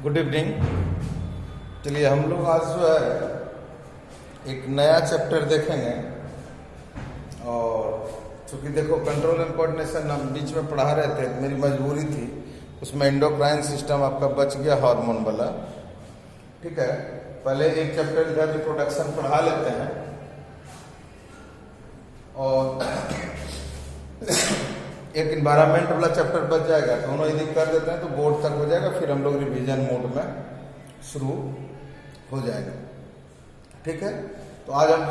Good evening. चलिए हम लोग आज जो है एक नया चैप्टर देखेंगे। और चूंकि देखो कंट्रोल एंड कोऑर्डिनेशन हम बीच में पढ़ा रहे थे, मेरी मजबूरी थी, उसमें एंडोक्राइन सिस्टम आपका बच गया हार्मोन वाला। ठीक है, पहले एक चैप्टर इधर रिप्रोडक्शन पढ़ा लेते हैं और एक इन्वायरमेंट वाला चैप्टर बच जाएगा। दोनों यदि कर देते हैं तो बोर्ड तक हो जाएगा, फिर हम लोग रिवीजन मोड में शुरू हो जाएगा। ठीक है, तो आज हम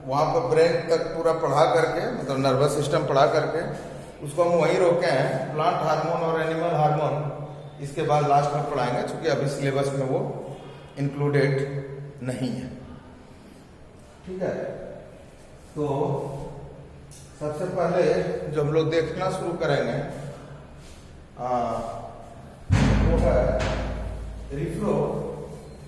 वहाँ पर ब्रेन तक पूरा पढ़ा करके, मतलब नर्वस सिस्टम पढ़ा करके उसको हम वहीं रोके हैं, प्लांट हार्मोन और एनिमल हार्मोन इसके बाद लास्ट में पढ़ाएंगे, क्योंकि अभी सिलेबस में वो इंक्लूडेड नहीं है। ठीक है, तो सबसे पहले जो हम लोग देखना शुरू करेंगे वो है रिप्रोडक्शन।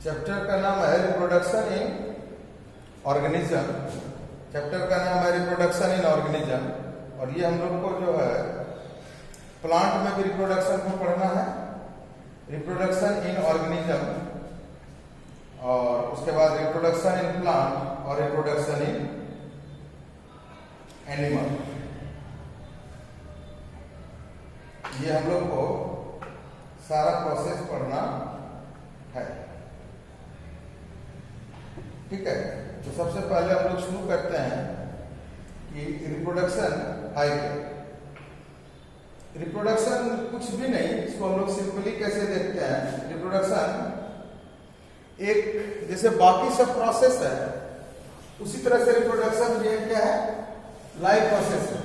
चैप्टर का नाम है रिप्रोडक्शन इन ऑर्गेनिज्म। चैप्टर का नाम है रिप्रोडक्शन इन ऑर्गेनिज्म, और ये हम लोग को जो है प्लांट में भी रिप्रोडक्शन को पढ़ना है, रिप्रोडक्शन इन ऑर्गेनिज्म, और उसके बाद रिप्रोडक्शन इन प्लांट और रिप्रोडक्शन इन एनिमल। ये हम लोग को सारा प्रोसेस पढ़ना है। ठीक है, तो सबसे पहले हम लोग शुरू करते हैं कि रिप्रोडक्शन है क्या। रिप्रोडक्शन कुछ भी नहीं, इसको हम लोग सिंपली कैसे देखते हैं, रिप्रोडक्शन एक जैसे बाकी सब प्रोसेस है उसी तरह से रिप्रोडक्शन ये क्या है, लाइफ प्रोसेस है।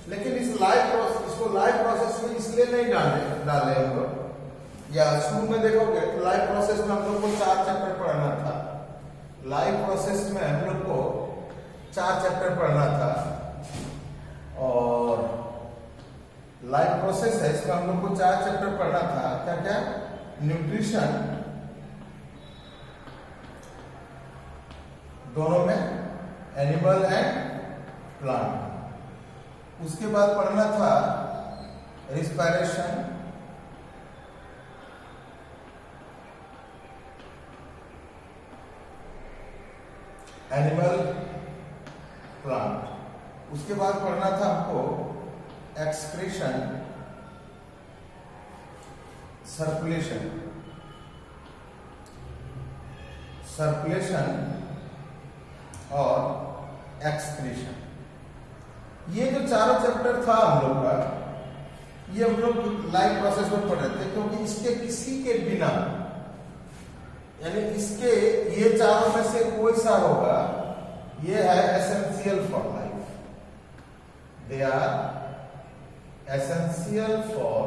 लेकिन इस लाइफ प्रोसेस, इसको लाइफ प्रोसेस में इसलिए नहीं डाले हम लोग, या शुरू में देखोगे तो लाइफ प्रोसेस में हम लोग को 4 चैप्टर पढ़ना था। लाइफ प्रोसेस में हम लोग को 4 चैप्टर पढ़ना था, और लाइफ प्रोसेस है इसमें हम लोग को 4 चैप्टर पढ़ना था। क्या क्या? न्यूट्रिशन, दोनों में, एनिमल एंड प्लांट। उसके बाद पढ़ना था रिस्पायरेशन, एनिमल प्लांट। उसके बाद पढ़ना था हमको एक्सक्रीशन, सर्कुलेशन और एक्सक्रीशन। ये जो 4 चैप्टर था हम लोग का, ये हम लोग लाइफ प्रोसेस में पढ़ रहे थे, क्योंकि इसके किसी के बिना, यानी इसके ये 4 में से कोई सा होगा, ये है essential for life. They are essential for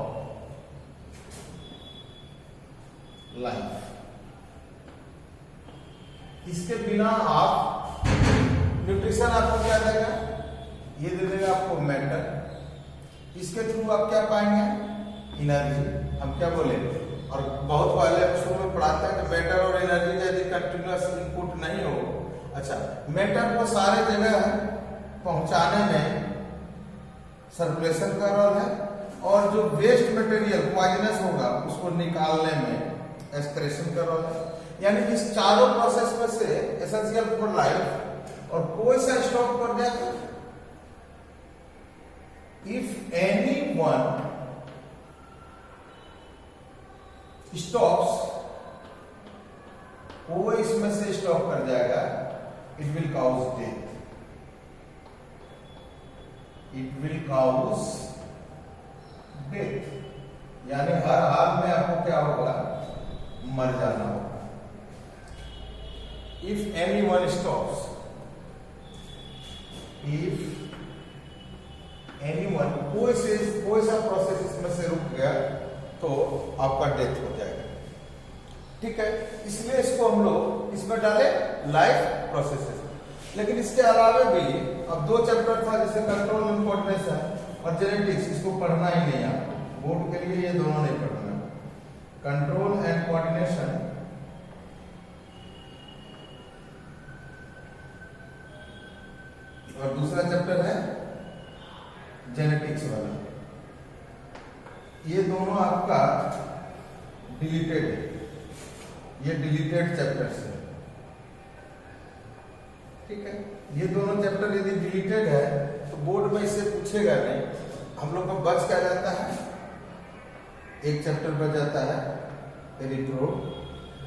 life. इसके बिना आप, न्यूट्रिशन आपको क्या देगा, ये दे देगा आपको मैटर। इसके थ्रू आप क्या पाएंगे, एनर्जी। हम क्या बोले, और बहुत पहले शुरू में पढ़ाते हैं कि मैटर और एनर्जी का यदि कंटिन्यूअस इनपुट नहीं हो, अच्छा, मैटर को सारे जगह पहुंचाने में सर्कुलेशन का रोल है, और जो वेस्ट मटेरियल पॉइजनस होगा उसको निकालने में एक्सक्रीशन का रोल है। यानी इस चारों प्रोसेस में से एसेंशियल फॉर लाइफ, और कोई सा स्टॉप कर जाएगा, इफ एनी वन स्टॉप्स, वो इसमें से स्टॉप कर जाएगा, it will cause death. It will cause death, यानी हर हाल में आपको क्या होगा, मर जाना होगा। If any one stops, if any one, कोई सा प्रोसेस इसमें से रुक गया तो आपका डेथ हो जाएगा। ठीक है, इसलिए इसको हम लोग इसमें डाले लाइफ प्रोसेसेस। लेकिन इसके अलावा भी अब 2 चैप्टर था, जैसे कंट्रोल एंड कोऑर्डिनेशन और जेनेटिक्स, इसको पढ़ना ही नहीं आपको, बोर्ड के लिए ये दोनों नहीं पढ़ना। कंट्रोल एंड कोऑर्डिनेशन और दूसरा चैप्टर है जेनेटिक्स वाला। ये दोनों आपका डिलीटेड है, ये डिलीटेड चैप्टर्स है, ठीक है। ये दोनों चैप्टर यदि डिलीटेड है तो बोर्ड में इससे पूछेगा नहीं, हम लोग को बच क्या जाता है, एक चैप्टर बच जाता है रिप्रोडक्शन।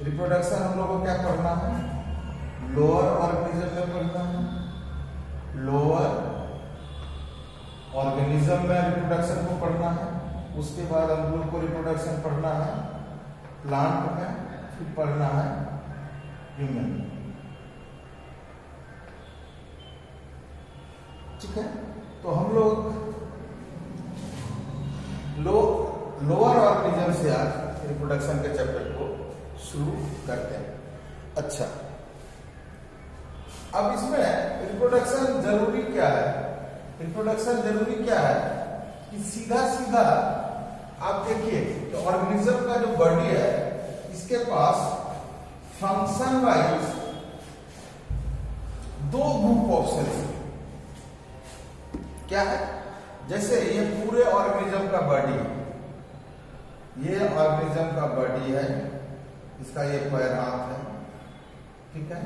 रिप्रोडक्शन हम लोग को क्या पढ़ना है, लोअर ऑर्गेनिज्म में पढ़ना है। लोअर ऑर्गेनिज्म में रिप्रोडक्शन को पढ़ना है, उसके बाद हम लोग को रिप्रोडक्शन पढ़ना है प्लांट में, फिर पढ़ना है ह्यूमन, ठीक है। तो हम लोग लोअर ऑर्गेनिज्म से आज रिप्रोडक्शन के चैप्टर को शुरू करते हैं। अच्छा, अब इसमें रिप्रोडक्शन जरूरी क्या है, रिप्रोडक्शन जरूरी क्या है कि सीधा सीधा आप देखिए कि ऑर्गेनिज्म का जो बॉडी है इसके पास फंक्शन वाइज दो ग्रुप ऑफ सेल्स क्या है। जैसे ये पूरे ऑर्गेनिज्म का बॉडी, ये ऑर्गेनिज्म का बॉडी है, इसका ये पैर हाथ है, ठीक है,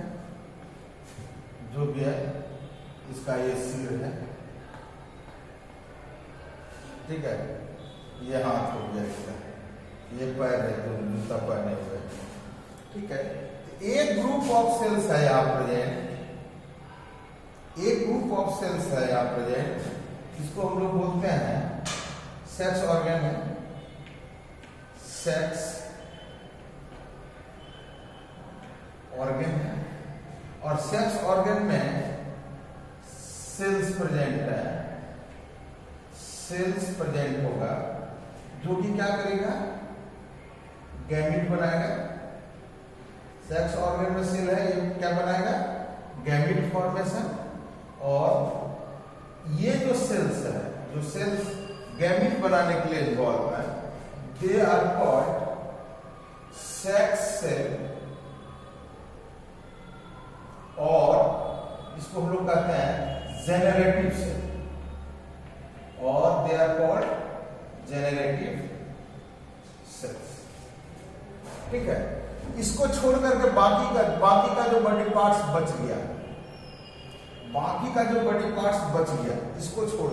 जो भी है, इसका ये सिर है, ठीक है, ये हाथ हो गया इसका, ये पैर है जो जूता पहने हुए, ठीक है। एक ग्रुप ऑफ सेल्स है यहाँ प्रेजेंट, एक ग्रुप ऑफ सेल्स है यहाँ प्रेजेंट, इसको हम लोग बोलते हैं सेक्स ऑर्गन है, सेक्स ऑर्गन है, और सेक्स ऑर्गन में सेल्स प्रेजेंट है, सेल्स प्रेजेंट होगा जो कि क्या करेगा, गैमीट बनाएगा। सेक्स ऑर्गन में सेल है, ये क्या बनाएगा, गैमीट फॉर्मेशन। और ये जो सेल्स है, जो सेल्स गैमीट बनाने के लिए इन्वॉल्व है, they are called sex cell, और इसको हम लोग कहते हैं जेनरेटिव सेल, और they are called generative cells, ठीक है। इसको छोड़ करके बाकी का जो बॉडी पार्ट्स बच गया, बाकी का जो बॉडी पार्ट्स बच गया, इसको छोड़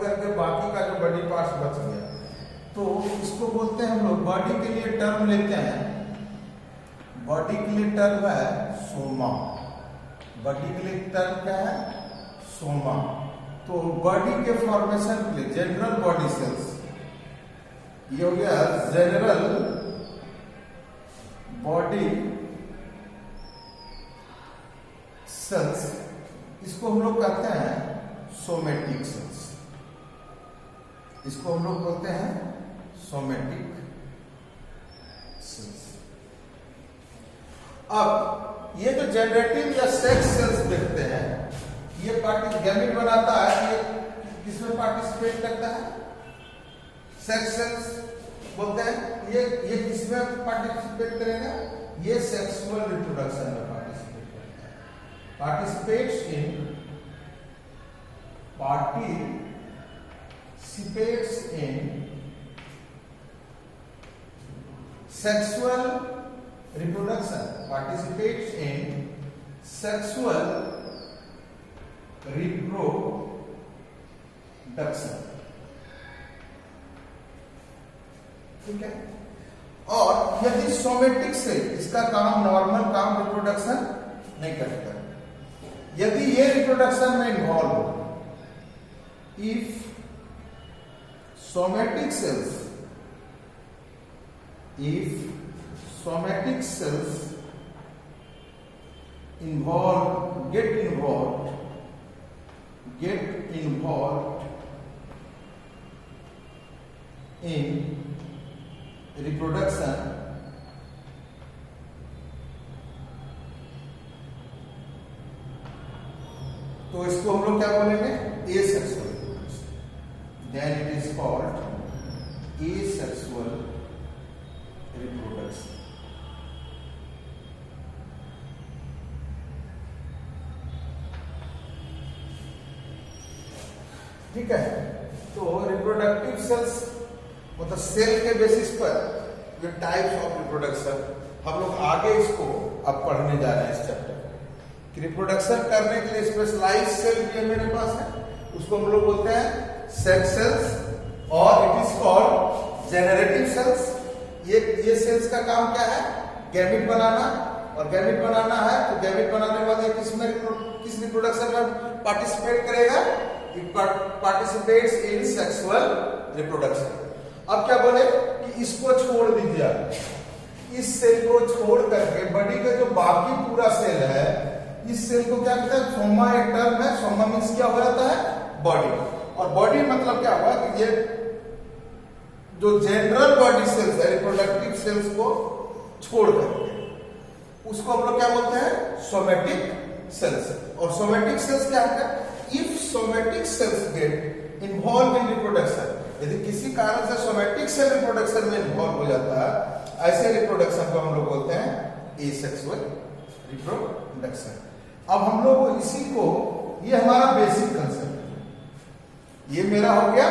करके बाकी का जो बॉडी पार्ट्स बच गया, तो इसको बोलते हैं हम लोग, बॉडी के लिए टर्म लेते हैं, बॉडी के लिए टर्म है सोमा, बॉडी के लिए टर्म क्या है, सोमा। तो बॉडी के फॉर्मेशन के लिए जनरल बॉडी सेल्स, ये हो गया जनरल बॉडी सेल्स, इसको हम लोग कहते हैं सोमेटिक सेल्स, इसको हम लोग बोलते हैं सोमेटिक सेल्स। अब ये जो जनरेटिव या सेक्स सेल्स देखते हैं, ये गैमीट बनाता है, ये किसमें पार्टिसिपेट करता है, सेक्स सेल्स बोलते हैं। ये किसमें पार्टिसिपेट करेगा, ये सेक्सुअल रिप्रोडक्शन में पार्टिसिपेट करता है, participates in sexual reproduction, participates in sexual reproduction, ठीक है। और यदि सोमेटिक से इसका काम, नॉर्मल काम रिप्रोडक्शन नहीं करता, यदि ये रिप्रोडक्शन में इन्वॉल्व हो, if somatic cells get involved in reproduction, तो इसको हम लोग क्या बोलेंगे, asexual reproduction. then it is called asexual reproduction. ठीक है, तो रिप्रोडक्टिव सेल्स मतलब सेल के बेसिस पर ये टाइप्स ऑफ रिप्रोडक्शन हम लोग आगे इसको अब पढ़ने जा रहे हैं इस चैप्टर कि रिप्रोडक्शन करने के लिए स्पेशलाइज्ड सेल भी मेरे पास है, उसको हम लोग बोलते हैं सेक्स सेल्स और it is called generative cells. ये सेल्स का काम क्या है? गैमेट बनाना, और गैमेट बनाना है तो गैमेट बनाने वाले किस रिप्रोडक्शन में पार्टिसिपेट करेगा? It participates in sexual reproduction. अब क्या बोले कि इसको छोड़ दीजिए, इस सेल को छोड़ करके बॉडी का जो बाकी पूरा सेल है, इस सेल को क्या कहते हैं? सोमा एक टर्म है। सोमा मीन्स क्या हो जाता है? बॉडी। और बॉडी मतलब क्या हुआ कि ये जो जनरल बॉडी सेल्स है, रिप्रोडक्टिव सेल्स को छोड़ करके उसको हम लोग क्या बोलते हैं? Somatic cells. और सोमेटिक सेल्स क्या है? If somatic cells get involved in reproduction, यदि किसी कारण से सोमेटिक सेल रिप्रोडक्शन में इन्वॉल्व हो जाता है, ऐसे रिप्रोडक्शन को हम लोग बोलते हैं एसेक्सुअल रिप्रोडक्शन। अब हम लोग इसी को, ये हमारा बेसिक कंसेप्ट है, ये मेरा हो गया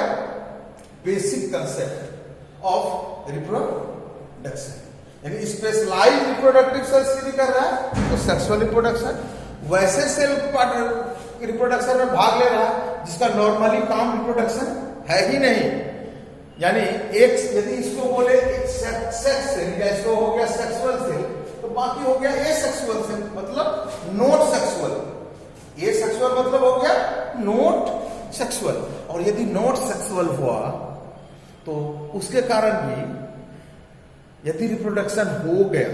बेसिक कंसेप्ट ऑफ रिप्रोडक्शन। यानी स्पेशलाइज्ड रिप्रोडक्टिव सेल्स की कर रहा है तो सेक्सुअल रिप्रोडक्शन, वैसे सेल रिप्रोडक्शन में भाग ले रहा है जिसका नॉर्मली काम रिप्रोडक्शन है ही नहीं। यानी एक यदि इसको बोले सेक्स सेल या इसको हो गया सेक्सुअल सेल, तो बाकी हो गया एसेक्सुअल सेल, मतलब नॉट सेक्सुअल। एसेक्सुअल मतलब हो गया नॉट सेक्सुअल। और यदि नॉट सेक्सुअल हुआ तो उसके कारण भी यदि रिप्रोडक्शन हो गया,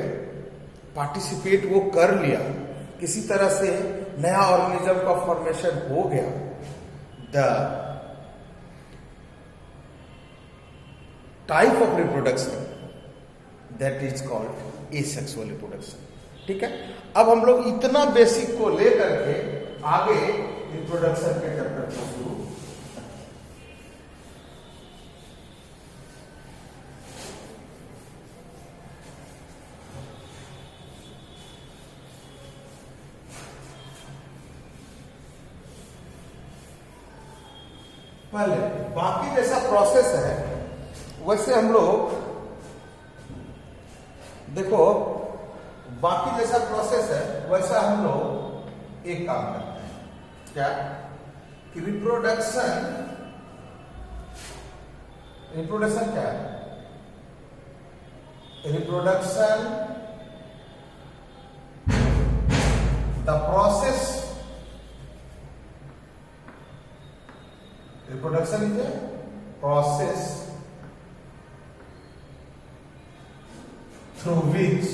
पार्टिसिपेट वो कर लिया, किसी तरह से नया ऑर्गेनिज्म का फॉर्मेशन हो गया, the type of reproduction that is called asexual reproduction. ठीक है, अब हम लोग इतना बेसिक को लेकर के आगे रिप्रोडक्शन के चैप्टर को शुरू। पहले बाकी जैसा प्रोसेस है वैसे हम लोग देखो, बाकी जैसा प्रोसेस है वैसा हम लोग एक काम करते हैं, क्या कि रिप्रोडक्शन क्या है? Reproduction the process, reproduction is a process through which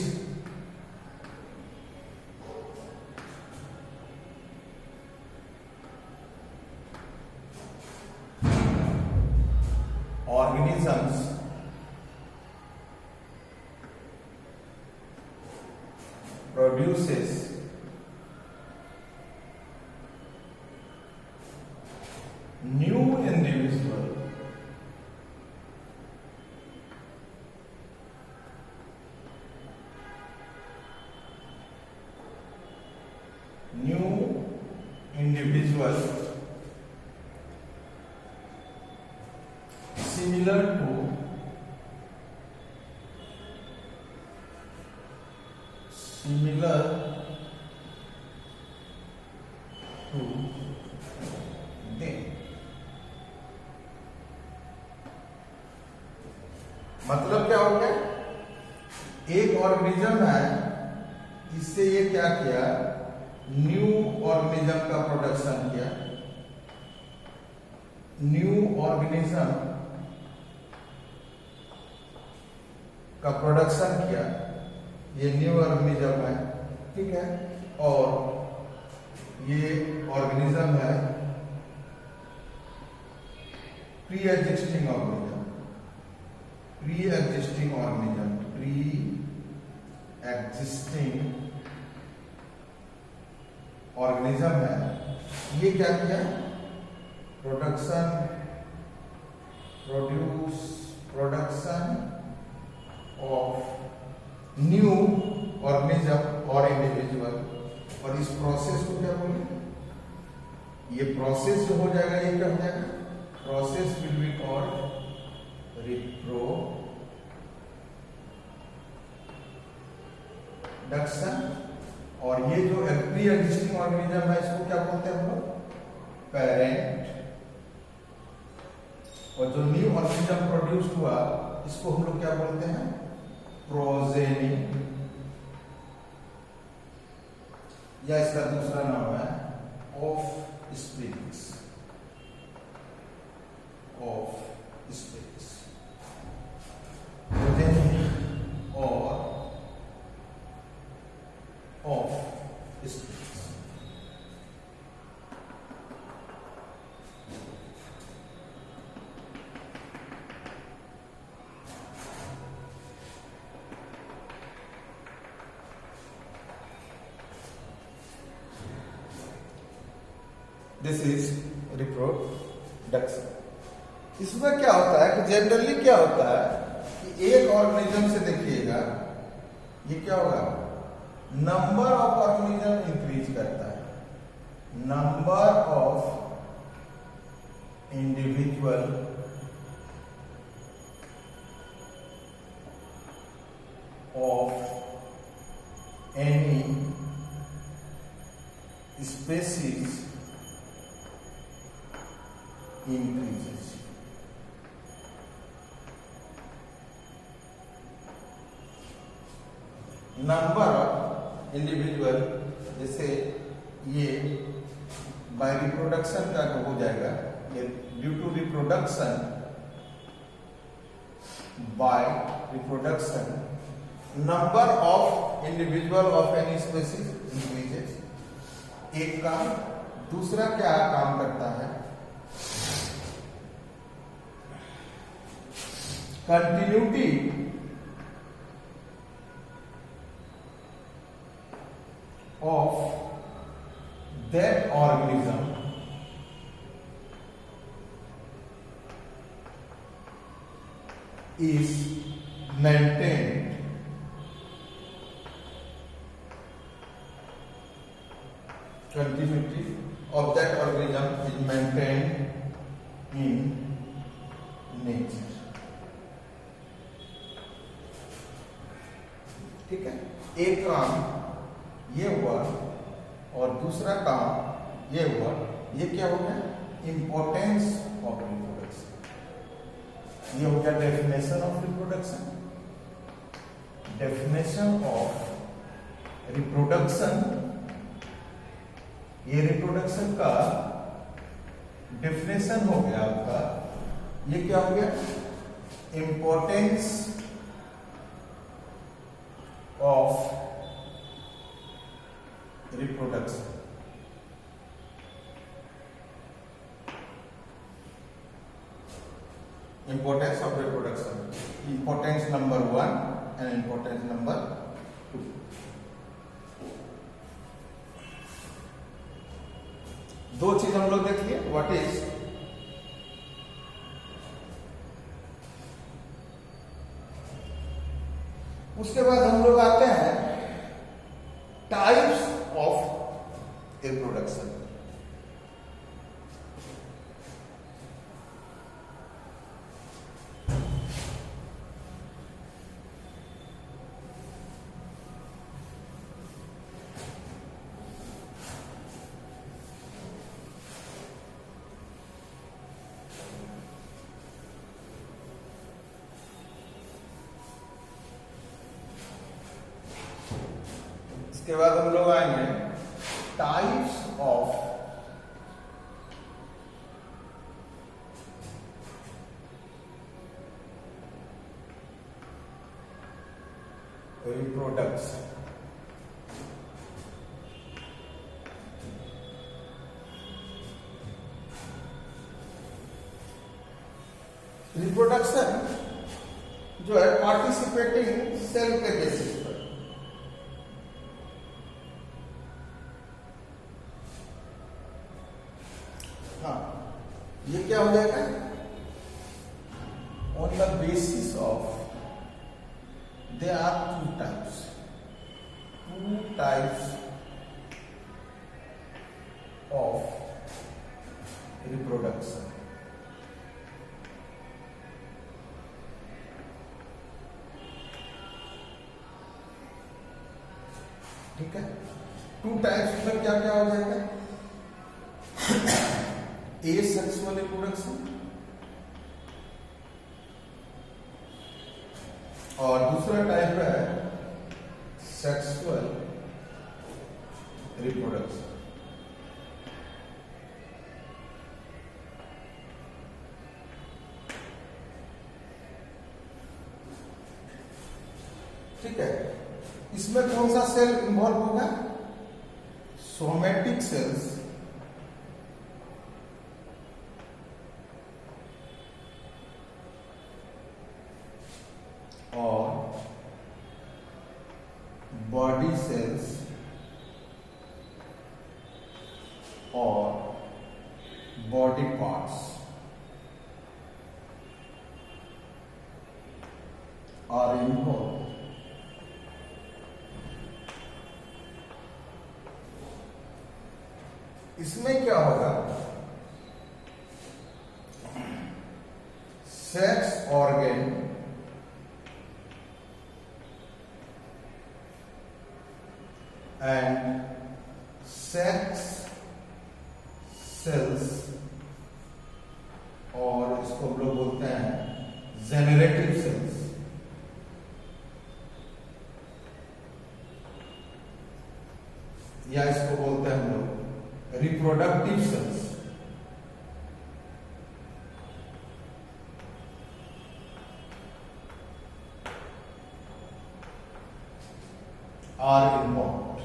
organisms produces new individual similar to them। मतलब क्या हो गया? एक ऑर्गेनिज्म है, इससे ये क्या किया? न्यू ऑर्गेनिज्म का प्रोडक्शन किया, न्यू ऑर्गेनिज्म का प्रोडक्शन किया, ये न्यू ऑर्गेनिज्म है, ठीक है। और ये ऑर्गेनिज्म है pre existing organism, pre existing organism है। ये क्या किया? Production production of new organism और इंडिविजुअल। और इस प्रोसेस को क्या बोलेंगे? ये प्रोसेस जो हो जाएगा ये क्या हो जाएगा? Process will be called reproduction. और ये जो प्री एग्जिस्टिंग ऑर्गेनिज्म है इसको क्या बोलते हैं हम लोग? पेरेंट। और जो न्यू ऑर्गेनिज्म प्रोड्यूस हुआ इसको हम लोग क्या बोलते हैं? प्रोजेनी, या इसका दूसरा नाम है ऑफ स्प्रिंग्स। प्रोजेनी और of springs. This is reproduction. इसमें क्या होता है कि जनरली क्या होता है कि एक ऑर्गेनिज्म से देखिएगा ये क्या होगा? नंबर ऑफ ऑर्गेनिज्म इंक्रीज करता है। Number of individual of any species increases। Number of individual, जैसे ये बाय रिप्रोडक्शन का हो जाएगा, ये due to reproduction, by reproduction number of individual of any species increases. एक काम। दूसरा क्या काम करता है? Continuity of that organism is maintained continuity of that organism is maintained in nature। ठीक है, एक काम ये हुआ और दूसरा काम ये हुआ। ये क्या हो गया? Importance of reproduction. ये हो गया definition of reproduction. Definition of reproduction, ये रिप्रोडक्शन का डेफिनेशन हो गया आपका। ये क्या हो गया? Importance of reproduction. Importance of reproduction, importance number 1 and importance number 2। दो चीज हम लोग देखिए, व्हाट इज उसके बाद हम लोग आते हैं टाइप्स ऑफ रिप्रोडक्शन। इसके बाद हम लोग आएंगे टाइप्स ऑफ रिप्रोडक्शन। रिप्रोडक्शन जो है पार्टिसिपेटिंग सेल के बेसिस पर। हाँ, ये क्या हो जाएगा? there are two types of reproduction. ठीक है, टू टाइप्स में क्या क्या हो जाएगा? एसेक्सुअल रिप्रोडक्शन और दूसरा टाइप है सेक्सुअल रिप्रोडक्शन। ठीक है, इसमें कौन सा सेल इन्वॉल्व होगा? सोमेटिक सेल्स और बॉडी सेल्स और बॉडी पार्ट्स आर इन्वॉल्व। इसमें क्या होगा? Sex organ and sex cells और इसको हम लोग बोलते हैं जेनरेटिव सेल्स। या इसको बोलते हैं हम लोग रिप्रोडक्टिव सेल्स। Are involved.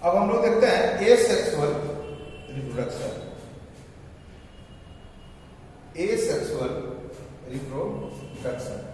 अब हम लोग देखते हैं एसेक्सुअल रिप्रोडक्शन। एसेक्सुअल रिप्रोडक्शन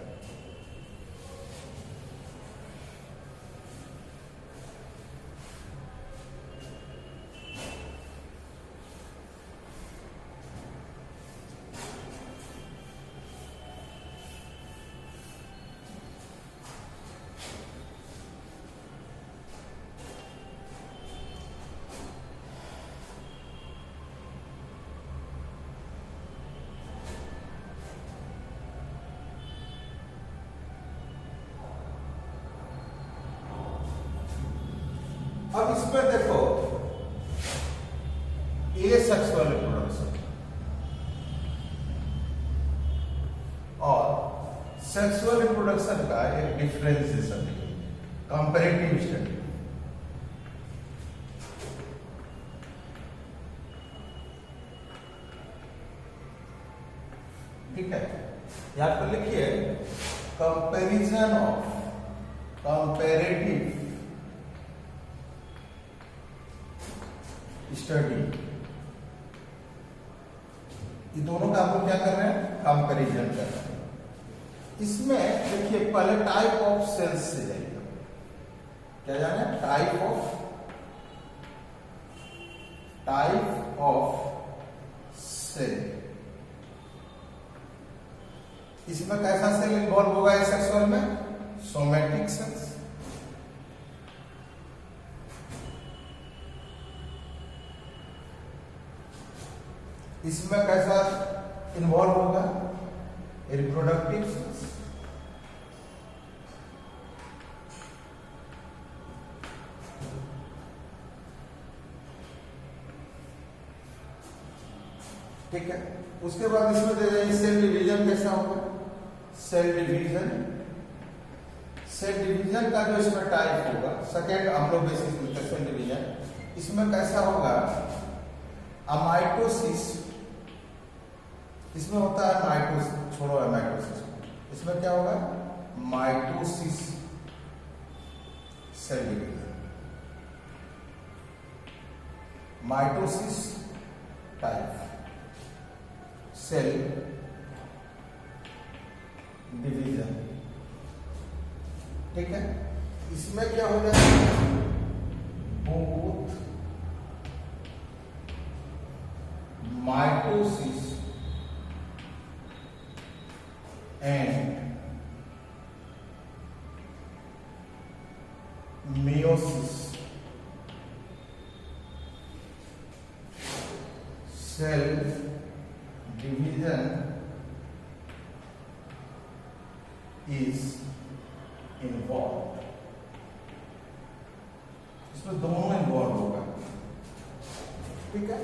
अब इसमें देखो एसेक्सुअल रिप्रोडक्शन और सेक्सुअल रिप्रोडक्शन का एक डिफरेंशिएशन है, कंपैरेटिव स्टडी। ठीक है, यहां पर लिखिए कंपैरिजन ऑफ कंपैरेटिव स्टडी। ये दोनों का हम लोग क्या कर रहे हैं? कंपैरिजन कर रहे हैं। इसमें देखिए पहले टाइप ऑफ सेल्स से जाइए। क्या जाने? Type of cell. इसमें कैसा सेल इन्वॉल्व होगा सेक्सुअल में? Somatic cells. इसमें कैसा इन्वॉल्व होगा? Reproductive cells. ठीक है, उसके बाद इसमें दे देंगे सेल डिवीजन कैसा होगा? सेल डिवीजन का जो इसमें टाइप होगा, सेकेंड हम लोग बेसिस में सेल डिवीजन। इसमें कैसा होगा? माइटोसिस। इसमें होता है माइटोसिस, छोड़ो है माइटोसिस। इसमें क्या होगा? Mitosis cell division, mitosis type cell division. ठीक है, इसमें क्या हो जाएगा? Both and meiosis, cell division is involved. इसमें दोनों इन्वॉल्व होगा, ठीक है।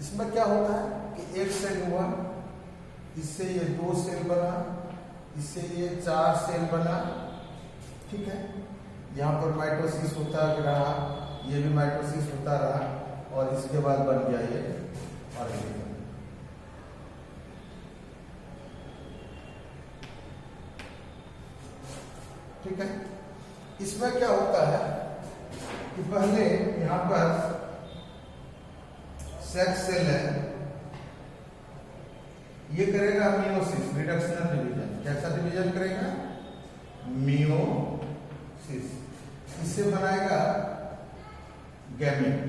इसमें क्या होता है कि एक सेल हुआ, इससे ये 2 सेल बना, इससे ये 4 सेल बना, ठीक है। यहाँ पर माइटोसिस होता रहा, ये भी माइटोसिस होता रहा, और इसके बाद बन गया ये ऑर्गेनिज्म। ठीक है। इसमें क्या होता है कि पहले यहां पर सेक्स सेल है, ये करेगा मियोसिस, रिडक्शनल डिवीजन। कैसा डिवीजन करेगा? मियोसिस। इससे बनाएगा गैमेट,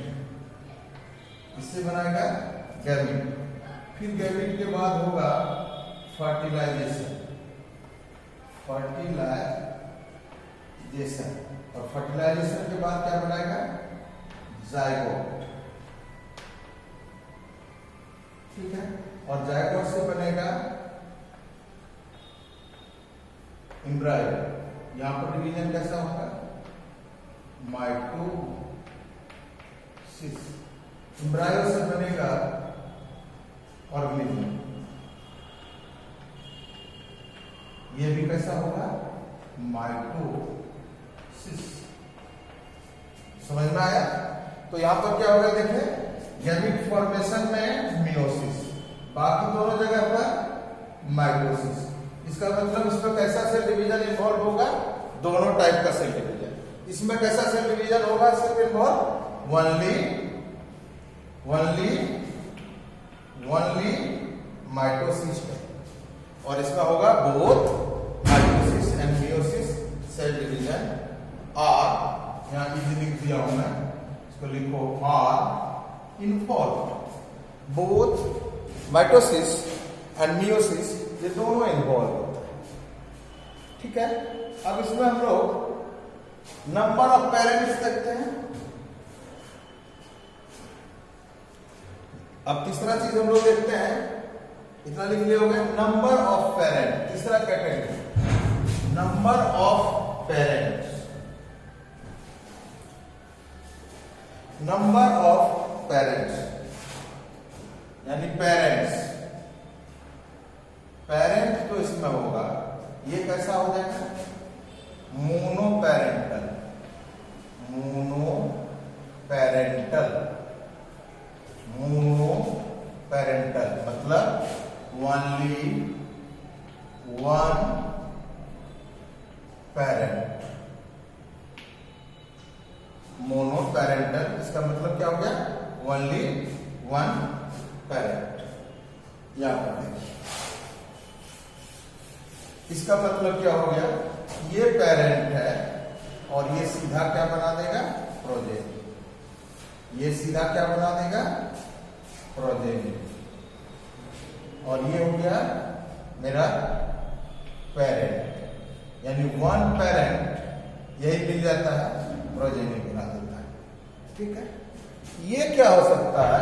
इससे बनाएगा गैमेट। फिर गैमेट के बाद होगा फर्टिलाइजेशन, फर्टिलाइजेशन, और फर्टिलाइजेशन के बाद क्या बनाएगा? जायगोट, ठीक है। और जायगोट से बनेगा एम्ब्रायो। यहां पर डिवीजन कैसा होगा? माइटोसिस। एम्ब्रायो से बनेगा ऑर्गेनिज्म। ये भी कैसा होगा? माइटोसिस। समझ में आया? तो यहां पर क्या होगा देखें, गैमेट फॉर्मेशन में मियोसिस, बाकी दोनों जगह पर माइटोसिस। इसका मतलब इसमें कैसा सेल डिवीजन इन्वॉल्व होगा? दोनों टाइप का सेल डिवीजन। इसमें कैसा सेल डिवीजन होगा सिर्फ इन्वॉल्व? ओनली माइटोसिस है। और इसका होगा both mitosis and meiosis cell division are, यहां इजी लिख दिया हूं मैं, इसको लिखो are involve. Both mitosis and meiosis, ये दोनों इन्वॉल्व होता है, ठीक है। अब इसमें हम लोग नंबर ऑफ पेरेंट्स देखते हैं। अब तीसरा चीज हम लोग देखते हैं, इतना लिख लिए हो गए, नंबर ऑफ पेरेंट। तीसरा category number of parents. Number of parents यानी पेरेंट्स, पेरेंट तो इसमें होगा, ये कैसा हो जाएगा? मोनोपेरेंटल। मोनोपेरेंटल, मोनोपेरेंटल मतलब ओनली वन पेरेंट। मोनोपेरेंटल इसका मतलब क्या हो गया? Only one parent. यहां पर देखिए, इसका मतलब क्या हो गया? ये पेरेंट है और ये सीधा क्या बना देगा? प्रोजेनी। ये सीधा क्या बना देगा? प्रोजेनी। और ये हो गया मेरा पेरेंट, यानी वन पेरेंट यही मिल जाता है, प्रोजेनी बना देता है, ठीक है। ये क्या हो सकता है?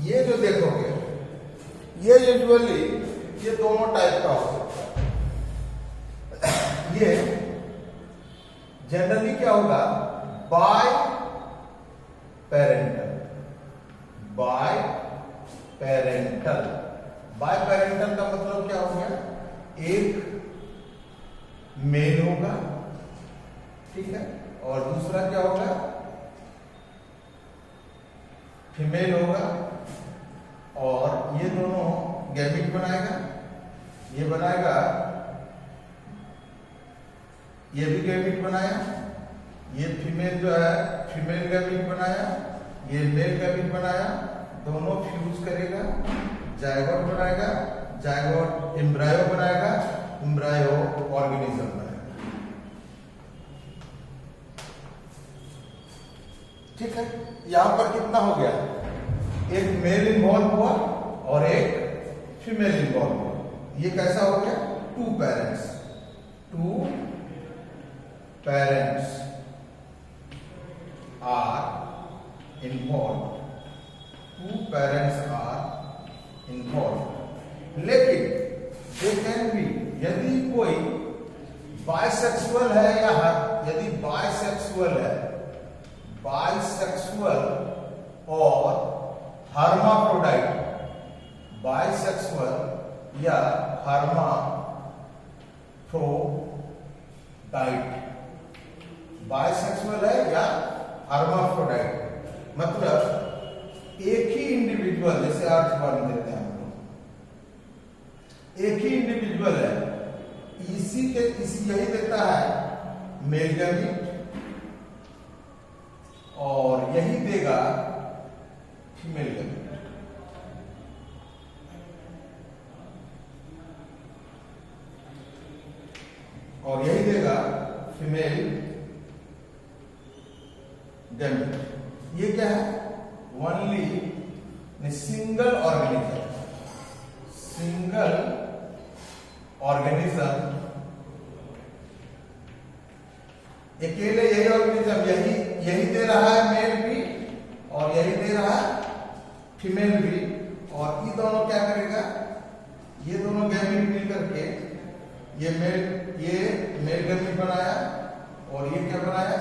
ये जो देखोगे, ये यूजुअली ये दोनों टाइप का हो सकता है। ये जनरली क्या होगा? Biparental. Biparental, biparental का मतलब क्या हो गया? एक मेल होगा, ठीक है, और दूसरा क्या होगा? फीमेल होगा, और ये दोनों गैमेट बनाएगा। ये बनाएगा, ये भी गैमेट बनाया, ये फीमेल जो है फीमेल गैमेट बनाया, ये मेल गैमेट बनाया, दोनों फ्यूज करेगा, जायगोट बनाएगा, जायगोट एम्ब्रायो बनाएगा, एम्ब्रायो ऑर्गेनिज्म बनाएगा। ठीक है, यहां पर कितना हो गया, एक मेल इन्वॉल्व हुआ और एक फीमेल इन्वॉल्व हुआ। ये कैसा हो गया, two parents are involve, two parents are involve. लेकिन दे कैन बी, यदि कोई बाइसेक्सुअल है या यदि बाइसेक्सुअल और हर्माफ्रोडाइट, बाइसेक्सुअल या हर्माफ्रोडाइट, बाइसेक्सुअल है या हर्माफ्रोडाइट, मतलब एक ही इंडिविजुअल, जैसे अर्थ मान देते हैं हम लोग, एक ही इंडिविजुअल है, इसी यही देता है मेल गैमीट और यही देगा फीमेल गैमीट। और यही देगा फीमेल गैमीट। ये क्या है, ओनली सिंगल ऑर्गेनिज्म, अकेले यही ऑर्गेनिज्म यही दे रहा है मेल भी और यही दे रहा है फीमेल भी, और ये दोनों क्या करेगा, ये दोनों गैमीट मिल करके ये मेल गैमीट बनाया और ये क्या बनाया,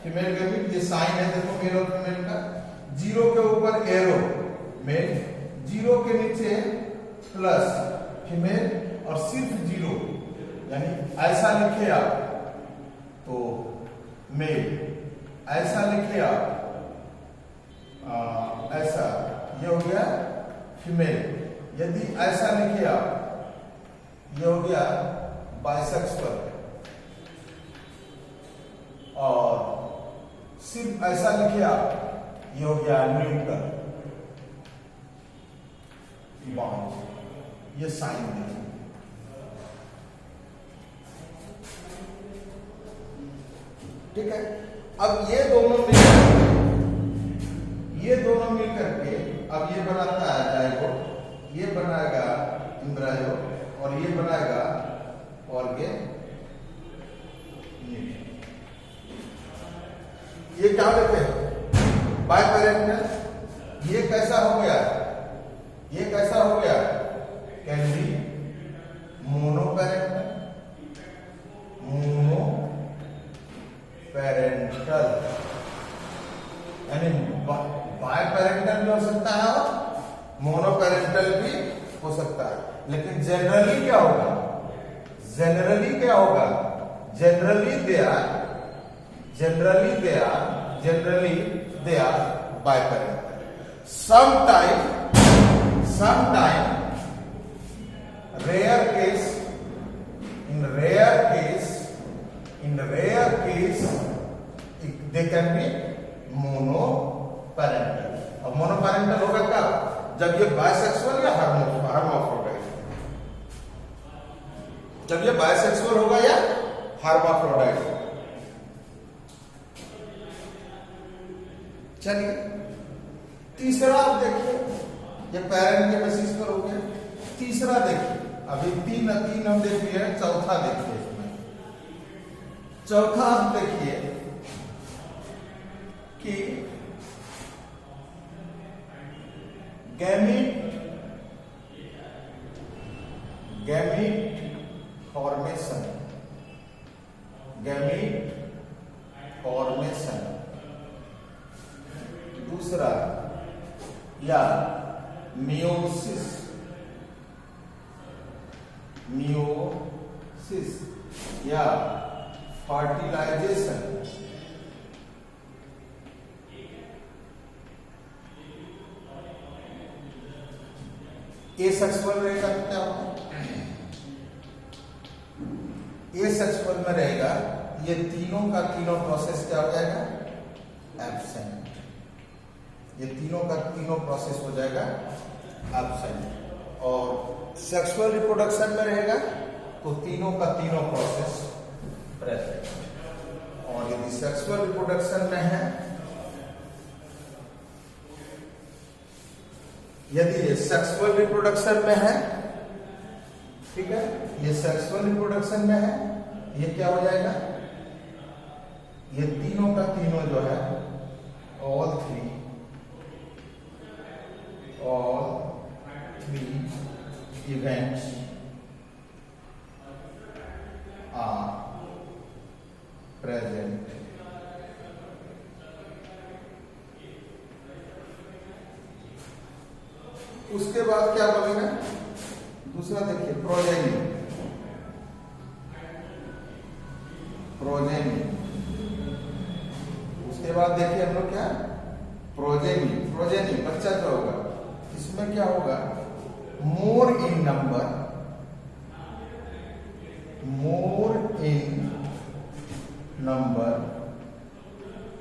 फीमेल गैमीट। ये साइन है देखो मेल और फीमेल का, जीरो के ऊपर एरो मेल, जीरो के नीचे प्लस फीमेल और सिर्फ जीरो, यानी ऐसा लिखे आप तो मेल, ऐसा लिखे आप ऐसा, ये हो गया फीमेल। यदि ऐसा लिखे आप, ये हो गया बाइसेक्सुअल, और सिर्फ ऐसा लिखे आप, ये हो गया न्यूट्रल बॉन्ड। ये साइन है, ठीक है। अब ये दोनों मिल करके अब ये बनाता है जाइगोट, ये बनाएगा एम्ब्रायो और ये बनाएगा ऑर्गेन। ये क्या लेते हैं, बाइपेरेंटल। ये कैसा हो गया, ये कैसा हो गया, कैन बी मोनोपेरेंटल, यानी बाइपेरेंटल भी हो सकता है और मोनोपेरेंटल भी हो सकता है। लेकिन जनरली क्या होगा, generally they are biparental. sometime in rare case they can be monoparental। अब मोनोपेरेंटल होगा कब, जब ये बाइसेक्सुअल या हर्माफ्रोडाइट, जब ये बाइसेक्सुअल होगा या हर्माफ्रोडाइट। चलिए तीसरा आप देखिए, ये पेरेंट के बेसिस पर हो गया। तीसरा देखिए, अभी तीन हम देख लिए, चौथा देखिए। चौथा आप देखिए कि गैमीट फॉर्मेशन। दूसरा या मियोसिस या फर्टिलाइजेशन। एसेक्सुअल रहेगा तो क्या होगा, एसेक्सुअल में रहेगा, ये तीनों का तीनों प्रोसेस क्या हो जाएगा, एब्सेंट। ये तीनों का तीनों प्रोसेस हो जाएगा एब्सेंट। और सेक्सुअल रिप्रोडक्शन में रहेगा तो तीनों का तीनों प्रोसेस प्रेजेंट। और यदि सेक्सुअल रिप्रोडक्शन में है यदि ये सेक्सुअल रिप्रोडक्शन में है, ठीक है, ये सेक्सुअल रिप्रोडक्शन में है, ये क्या हो जाएगा, ये तीनों का तीनों जो है all three events are present उसके बाद क्या बोलेगा, दूसरा देखिए प्रोजेनी, प्रोजेनी, उसके बाद देखिए हम लोग क्या प्रोजेनी, प्रोजेनी बच्चा जो होगा इसमें क्या होगा, more in number, more in number,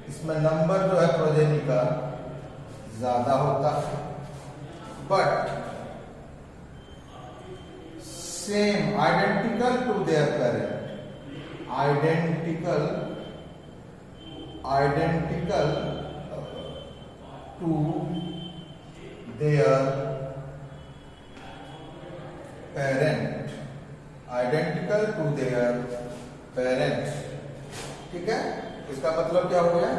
इसमें नंबर जो है प्रोजेनी का ज्यादा होता है, but same identical to their parent, identical to their parent, identical to their parent, ठीक है। इसका मतलब क्या हो गया,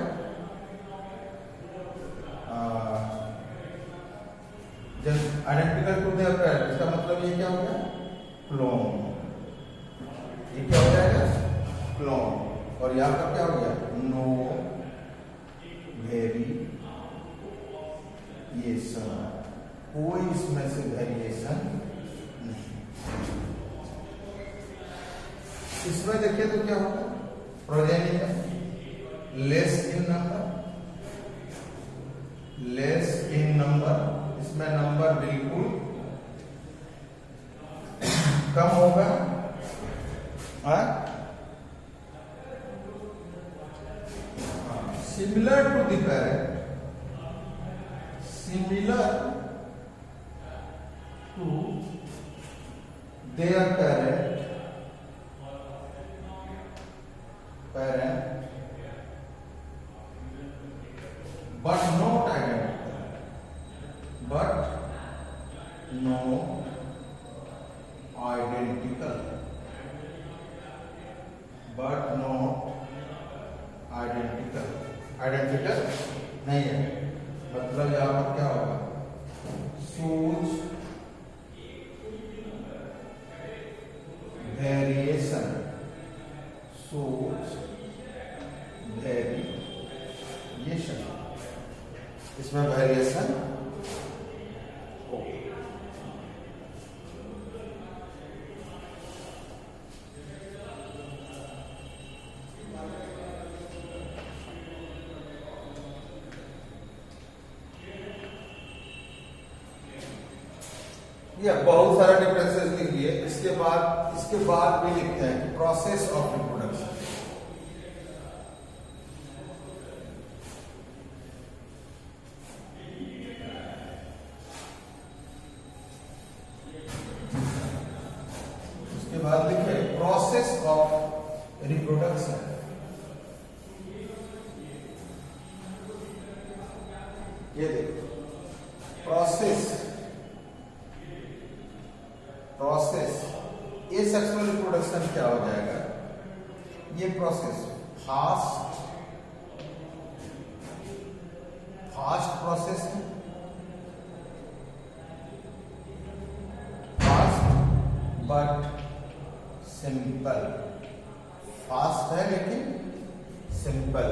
जब आइडेंटिकल टू देयर पेरेंट, इसका मतलब ये क्या हो गया, क्लोन, ये क्या हो जाएगा, क्लोन, और यहां पर क्या हो गया, नो वेरिएशन, कोई इसमें से वेरिएशन नहीं। इसमें देखिए तो क्या होगा, प्रोजेनी में less in number, less in number, इसमें नंबर बिल्कुल कम होगा, similar to the parent, similar to their parent, but not identical, but no identical, but not identical, identical नहीं है, मतलब यहां पर क्या होगा, शूज वेरिएशन, शूज वेरिएशन, इसमें वेरिएशन हो। ये बहुत सारा डिफरेंसेस लिख लिए, इसके बाद भी लिखते हैं कि प्रोसेस ऑफ रिप्रोडक्शन, बाद लिखे प्रोसेस ऑफ रिप्रोडक्शन, ये देखो प्रोसेस, प्रोसेस ये सेक्सुअल रिप्रोडक्शन क्या हो जाएगा, ये प्रोसेस फास्ट प्रोसेस है, फास्ट बट सिंपल, फास्ट है लेकिन सिंपल।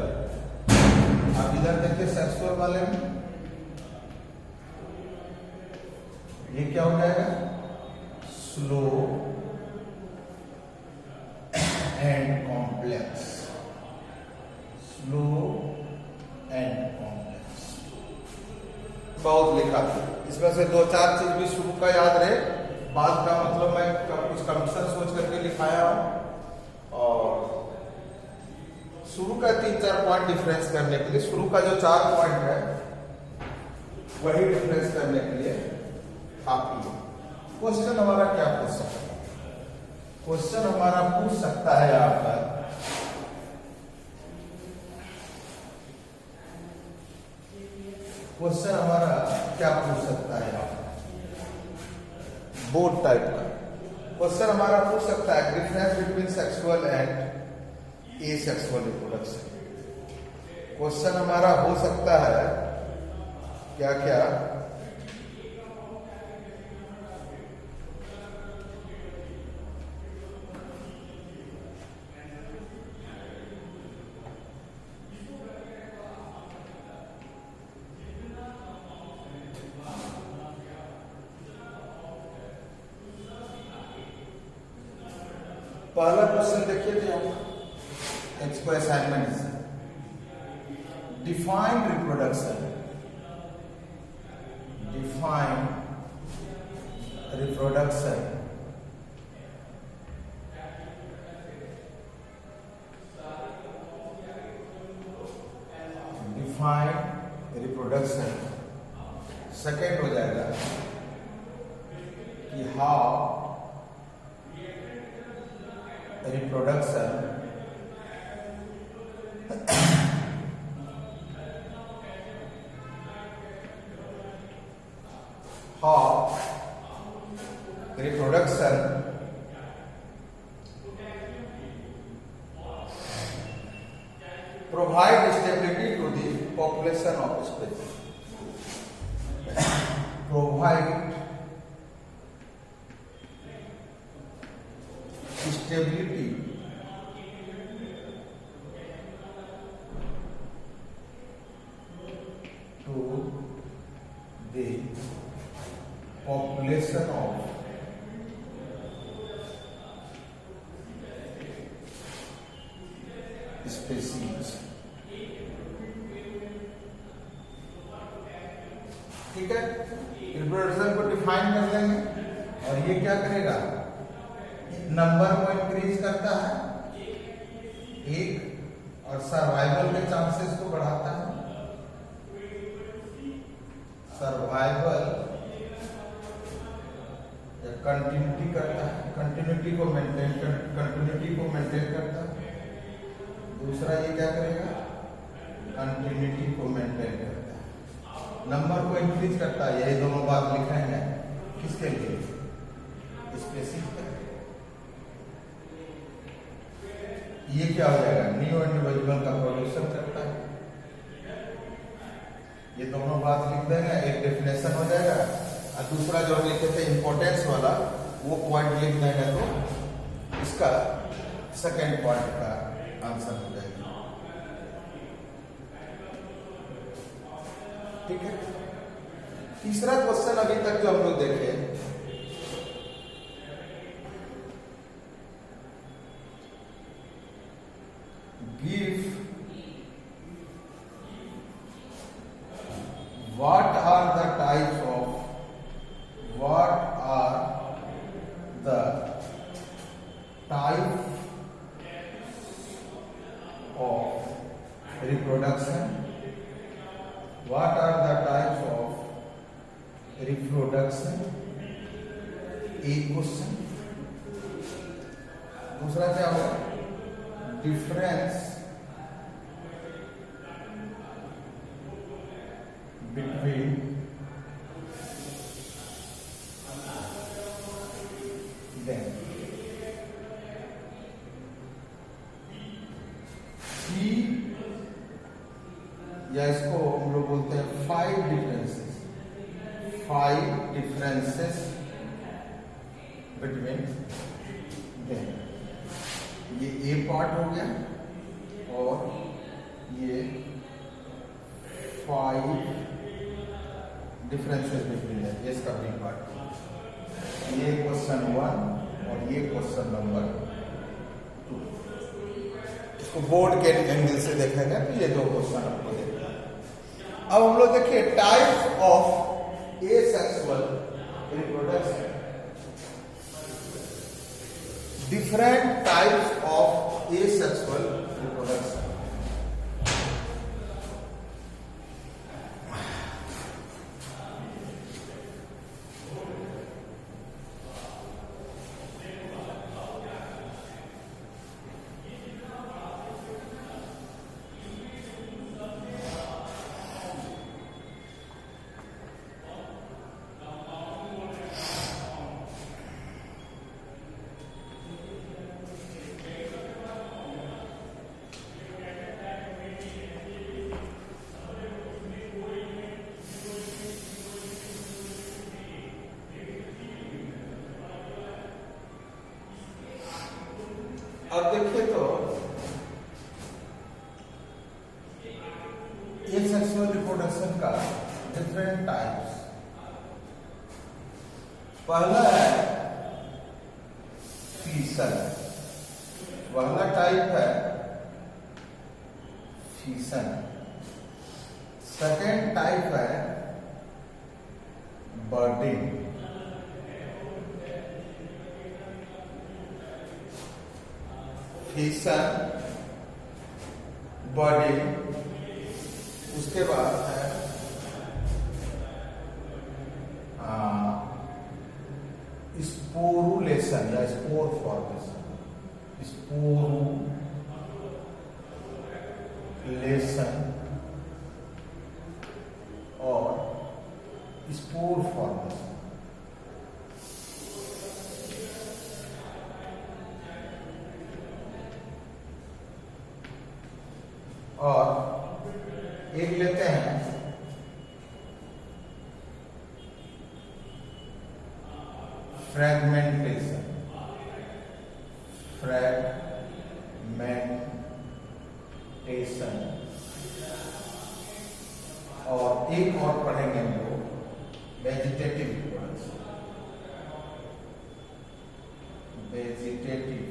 अब इधर देखिए सेक्सुअल वाले में ये क्या हो जाएगा, slow and complex, slow and complex, बहुत लिखा था। इसमें से 2-4 चीज भी शुरू का याद रहे, बाद का मतलब मैं कुछ कमीशन सोच करके लिखाया हूं, और शुरू का 3-4 पॉइंट डिफरेंस करने के लिए, शुरू का जो 4 पॉइंट है वही डिफरेंस करने के लिए काफी है। क्वेश्चन हमारा क्या पूछ सकता है, क्वेश्चन हमारा पूछ सकता है यहाँ पर क्वेश्चन हमारा क्या पूछ सकता है आप, बोर्ड टाइप का क्वेश्चन हमारा पूछ सकता है, difference between sexual and asexual reproduction. Question हमारा हो सकता है क्या क्या, पहला क्वेश्चन देखिए थे आप, इसको असाइनमेंट से, define reproduction, define reproduction, define reproduction. Second हो जाएगा कि how reproduction how reproduction provide stability to the population of species, provide stability to the population of species। ठीक है, रिप्रोडक्शन को डिफाइन कर लेंगे और ये क्या करेगा, नंबर को इंक्रीज करता है एक, और सर्वाइवल के चांसेस को बढ़ाता है, सर्वाइवल या कंटिन्यूटी करता है, कंटिन्यूटी को मेंटेन करता है। दूसरा ये क्या करेगा, कंटिन्यूटी को मेंटेन करता है, नंबर को इंक्रीज करता है। ये दोनों बात लिखेंगे किसके लिए, स्पेसीज के। ये क्या हो जाएगा, न्यू इंडिविजुअल का प्रोडक्शन करता है। ये दोनों बात लिख देंगे, एक डेफिनेशन हो जाएगा, और दूसरा जो लिखे थे इंपॉर्टेंस वाला वो पॉइंट लिख देंगे तो इसका सेकेंड पॉइंट का आंसर हो जाएगा। ठीक है, तीसरा क्वेश्चन अभी तक जो हम लोग देखे, give what are the types of reproduction, what are the types of reproduction, एक क्वेश्चन। दूसरा क्या होगा, डिफरेंस between them, या इसको हम लोग बोलते हैं 5 differences between them। ये ए पार्ट हो गया और ये 5 डिफरेंसेस बिटवीन है, ये इसका बी पार्ट। ये क्वेश्चन 1 और ये क्वेश्चन नंबर 2। इसको बोर्ड के एंगल से देखेंगे तो ये दो क्वेश्चन आपको देखना है। अब हम लोग देखिए types of asexual reproduction, different types of asexual reproduction. अब देखिए तो सेक्सुअल रिप्रोडक्शन का डिफरेंट टाइप्स। पहला है फीसल, पहला टाइप है फीसन। सेकेंड टाइप है बर्डिंग। फीसन, बर्डिंग, उसके बाद है स्पोरुलेशन या स्पोर फॉर्मेशन। स्पोरुलेशन और स्पोर फॉर्मेशन। और एक लेते हैं फ्रैगमेंटेशन। और एक और पढ़ेंगे हम लोग वेजिटेटिव रिप्रोडक्शन। Vegetative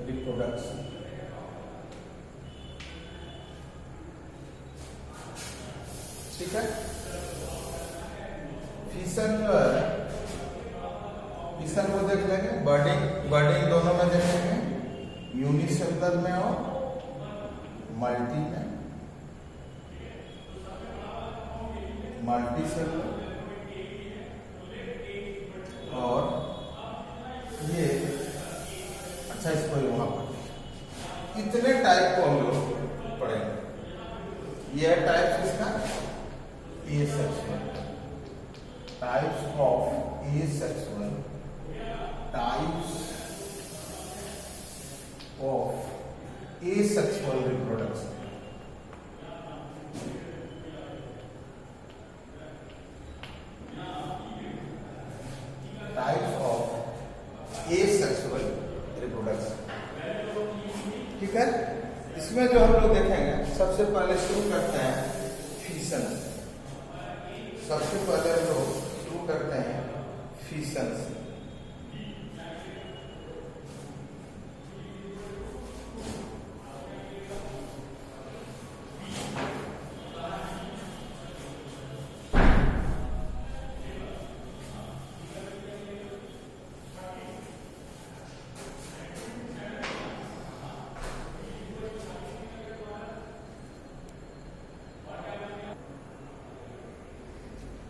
reproduction. ठीक है। फीसन को देख लेंगे, बर्डिंग दोनों में देखेंगे, यूनिसेलुलर में और मल्टी में। मल्टीसेलुलर और ये अच्छा, इसको वहां पर इतने टाइप को हम लोग पढ़ेंगे। ये टाइप इसका asexual, types of asexual, types of asexual reproduction. Types of asexual reproduction. ठीक है। इसमें जो हम लोग देखेंगे, सबसे पहले शुरू करते हैं फीसन। सबसे पहले हम लोग शुरू करते हैं फीसन से।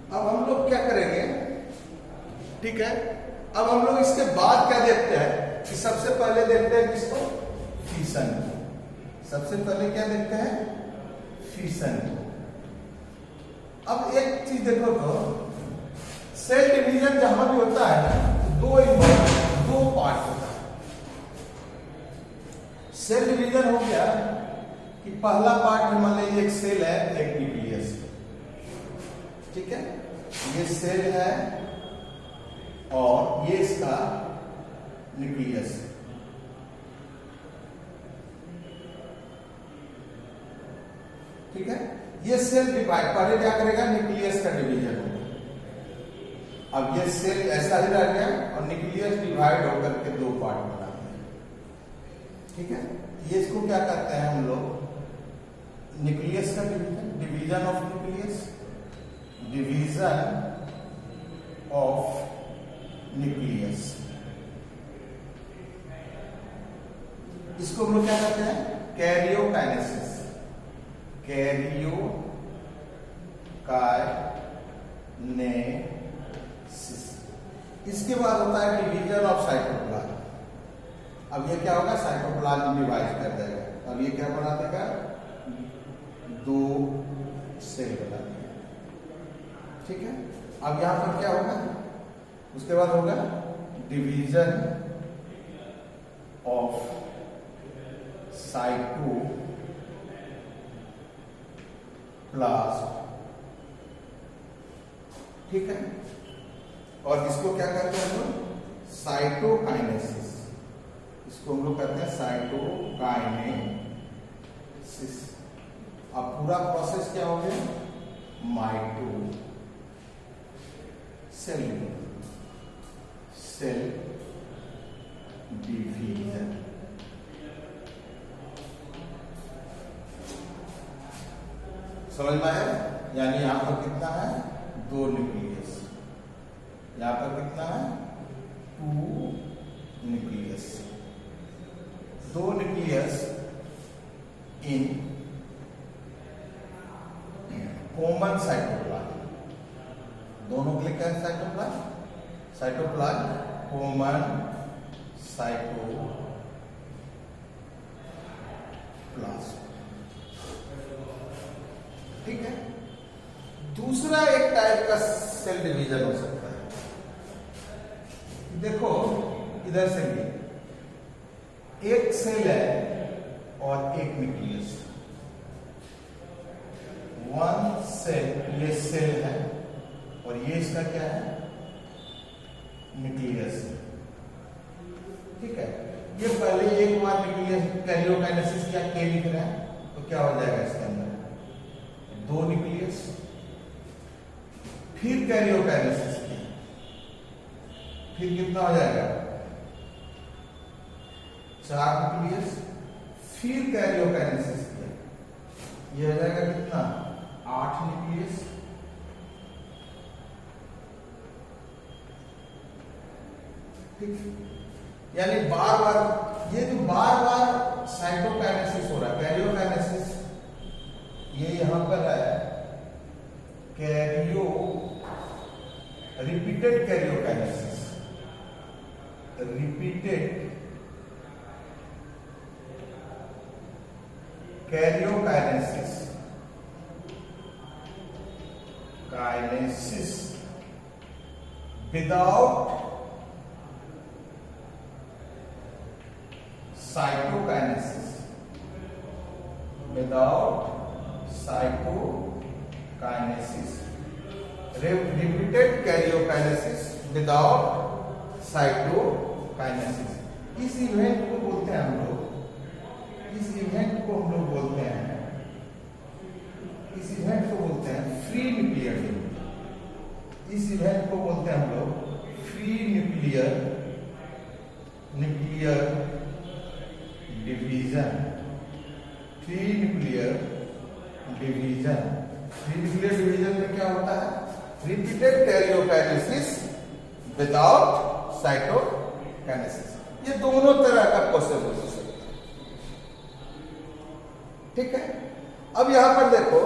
अब हम लोग क्या करेंगे, ठीक है। अब हम लोग इसके बाद क्या देखते हैं कि सबसे पहले देखते हैं किसको, फीसन। सबसे पहले क्या देखते हैं, फीसन। अब एक चीज देखो तो सेल डिवीजन जहां भी होता है दो पार्ट होता है। सेल डिवीजन हो गया कि पहला पार्ट में मान लीजिए एक सेल है, एक न्यूक्लियस, ठीक है। ये सेल है और ये इसका न्यूक्लियस है। ठीक है। ये सेल डिवाइड, पहले क्या करेगा, न्यूक्लियस का डिवीजन होगा। अब ये सेल ऐसा ही रह गया और न्यूक्लियस डिवाइड होकर के दो पार्ट बनाते हैं। ठीक है। ये इसको क्या कहते हैं हम लोग, न्यूक्लियस का division, division of nucleus, division of nucleus. इसको हम लोग क्या कहते हैं, कैरियोकाइनेसिस। कैरियोकाइनेसिस। इसके बाद होता है डिवीजन ऑफ साइटोप्लाज्म। अब ये क्या होगा, साइटोप्लाज्म डिवाइड कर देगा। अब ये क्या बना देगा, दो सेल बना देगा। ठीक है। अब यहां पर क्या होगा, उसके बाद होगा डिवीजन ऑफ साइटोप्लाज्म। ठीक है। और इसको क्या कहते हैं हम लोग? साइटोकाइनेसिस। इसको हम लोग कहते हैं साइटोकाइनेसिस। अब पूरा प्रोसेस क्या हो गया? माइटो सेल डिवीजन। समझ में आया? यानी यहां पर कितना है? 2 न्यूक्लियस। यहां पर कितना है? 2 nucleus. 2 nucleus in common cytoplasm. दोनों के लिए क्या है? Cytoplasm common cytoplasm. ठीक है। दूसरा एक टाइप का सेल डिवीजन हो सकता है। देखो इधर से भी एक सेल है और एक न्यूक्लियस। 1 सेल, ये सेल है और ये इसका क्या है? न्यूक्लियस। ठीक है। ये पहले एक बार न्यूक्लियस कैरियोकाइनेसिस क्या के लिख रहा है, तो क्या हो जाएगा इसके अंदर? 2 न्यूक्लियस। फिर कैरियोकाइनेसिस किया, फिर कितना हो जाएगा? 4 न्यूक्लियस। फिर कैरियोकाइनेसिस किया, ये हो जाएगा कितना? 8 न्यूक्लियस। ठीक। यानी बार बार ये जो बार बार साइटोकाइनेसिस हो रहा है, कैरियोकाइनेसिस, ये यहां पर है repeated karyokinesis. Repeated karyokinesis without cytokinesis. Repeated karyokinesis without cytokinesis. इस इवेंट को बोलते हैं हम लोग फ्री न्यूक्लियर डिवीजन। इस इवेंट को बोलते हैं हम लोग free nuclear division. Free nuclear division में क्या होता है? Repeated karyokinesis without cytokinesis. ये दोनों तरह का प्रोसेस हो सकता है। ठीक है। अब यहां पर देखो,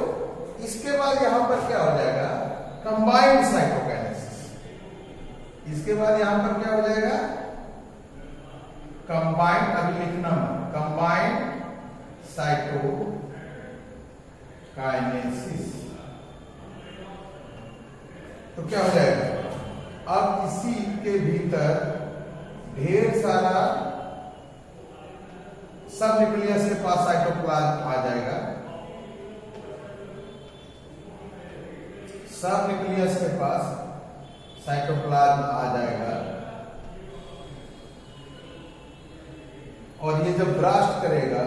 इसके बाद यहां पर क्या हो जाएगा? Combined cytokinesis. इसके बाद यहां पर क्या हो जाएगा? कंबाइंड, अभी लिखना मत, कंबाइंड साइटोकाइनेसिस। तो क्या हो जाएगा? अब इसी के भीतर ढेर सारा सब न्यूक्लियस के पास साइटोप्लाज्म आ जाएगा। सब न्यूक्लियस के पास साइटोप्लाज्म आ जाएगा और ये जब ब्रास्ट करेगा,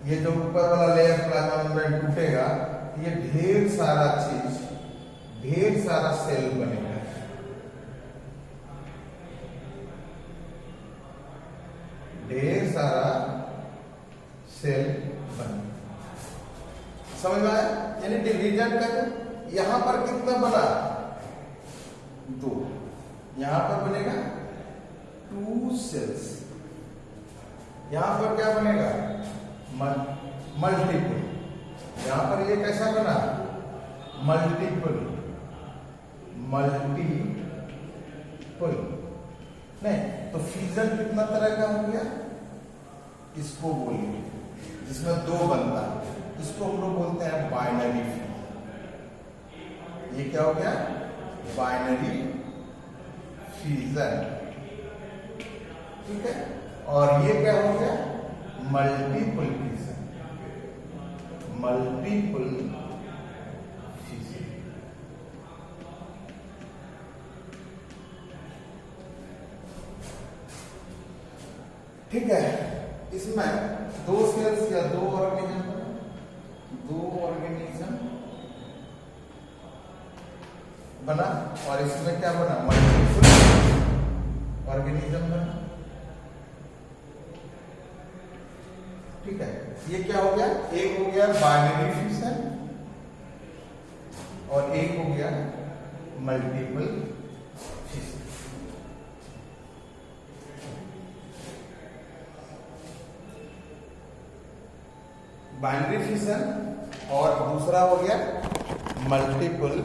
ये जो ऊपर वाला लेयर प्लाज्मा मेम्ब्रेन टूटेगा, ये ढेर सारा सेल बनेगा। ढेर सारा सेल बनेगा। समझ में आया? यानी डिवीजन का यहां पर कितना बना? 2। यहां पर बनेगा 2 सेल्स। यहां पर क्या बनेगा? मल्टीपल। यहां पर ये कैसा बना? मल्टीपल नहीं तो फ्यूजन कितना तरह का हो गया? इसको बोलिए जिसमें 2 बनता है, इसको हम लोग बोलते हैं बाइनरी फ्यूजन। ये क्या हो गया? Binary fusion. ठीक है। और ये क्या हो गया? Multiple fusion. ठीक है, इसमें दो सेल्स या दो ऑर्गेनिज्म बना और इसमें क्या बना, मल्टीपल ऑर्गेनिज्म बना। ठीक है, ये क्या हो गया, एक हो गया बाइनरी फिशन और एक हो गया मल्टीपल फिशन। बाइनरी फिशन और दूसरा हो गया मल्टीपल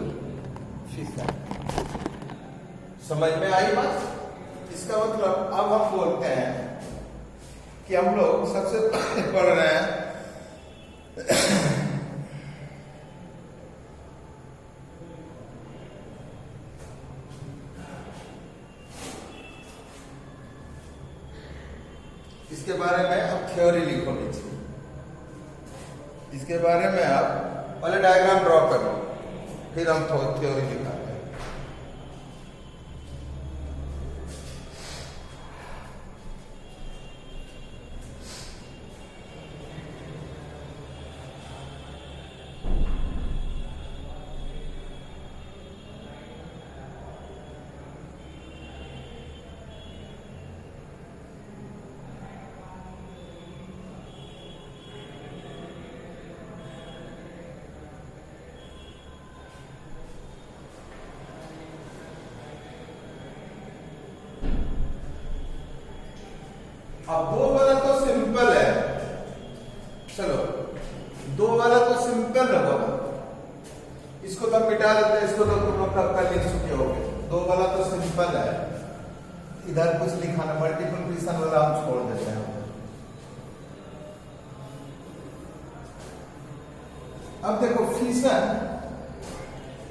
फिशन। समझ में आई बात? इसका मतलब अब हम बोलते हैं कि हम लोग सबसे पहले पढ़ रहे हैं इसके बारे में, अब थ्योरी लिखो नीचे। इसके बारे में आप पहले डायग्राम ड्रॉ करो, फिर हम थ्योरी लिखाते हैं। अब दो वाला तो सिंपल है, चलो दो वाला तो सिंपल होगा, इसको तो मिटा देते हैं, इसको तो तुम लोग कब लिख चुके होगे। दो वाला तो सिंपल है, इधर कुछ लिखाना, मल्टीपल फिशन वाला हम छोड़ देते हैं। अब देखो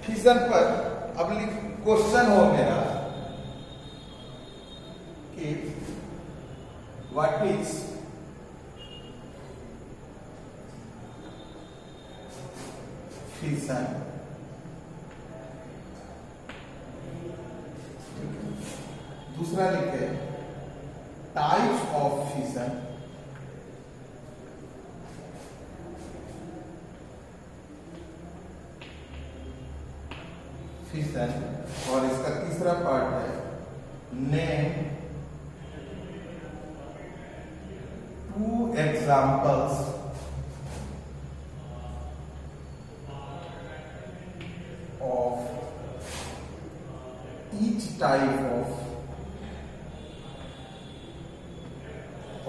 फिशन पर अब क्वेश्चन हो मेरा कि what is fission? दूसरा लिखे टाइप्स ऑफ फिशन। और इसका तीसरा पार्ट है name two examples of each type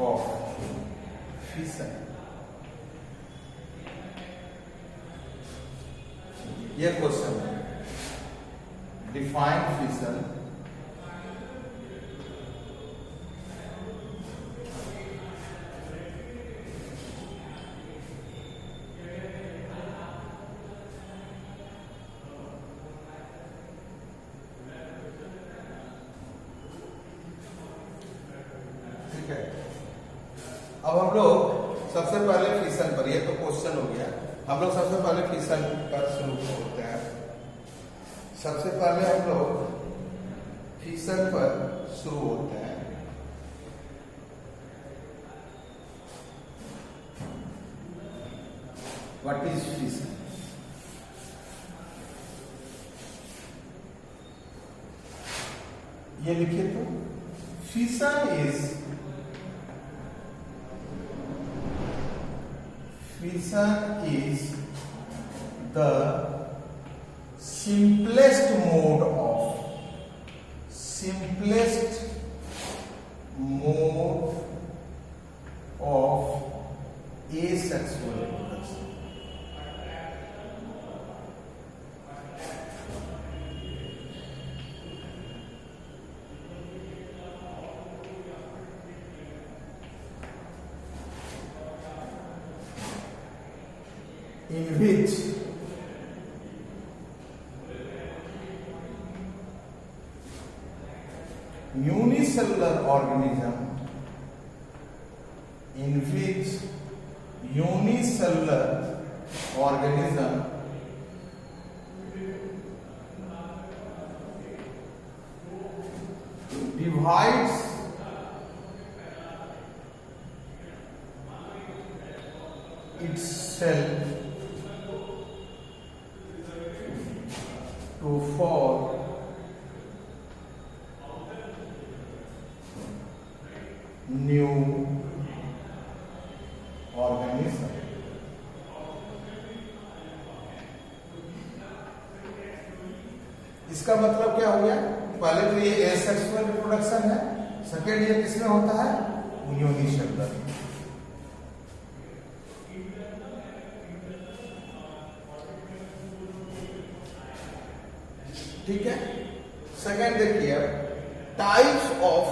of fission। ये क्वेश्चन है, डिफाइन फिशन, अब हम लोग सबसे पहले फिशन पर, ये तो क्वेश्चन हो गया, हम लोग सबसे पहले फिशन पर शुरू करते हैं। सबसे पहले हम लोग फिशन पर शुरू होते हैं। What is fission? ये लिखिए तो, fission is the simplest mode of asexual reproduction। in which unicellular organism divides itself to form new organism. इसका मतलब क्या हो गया? पहले तो ये एसेक्सुअल रिप्रोडक्शन है, सेकेंड ये किसमें होता है? यूनिसेलुलर। ठीक है। सेकेंड देखिए, types of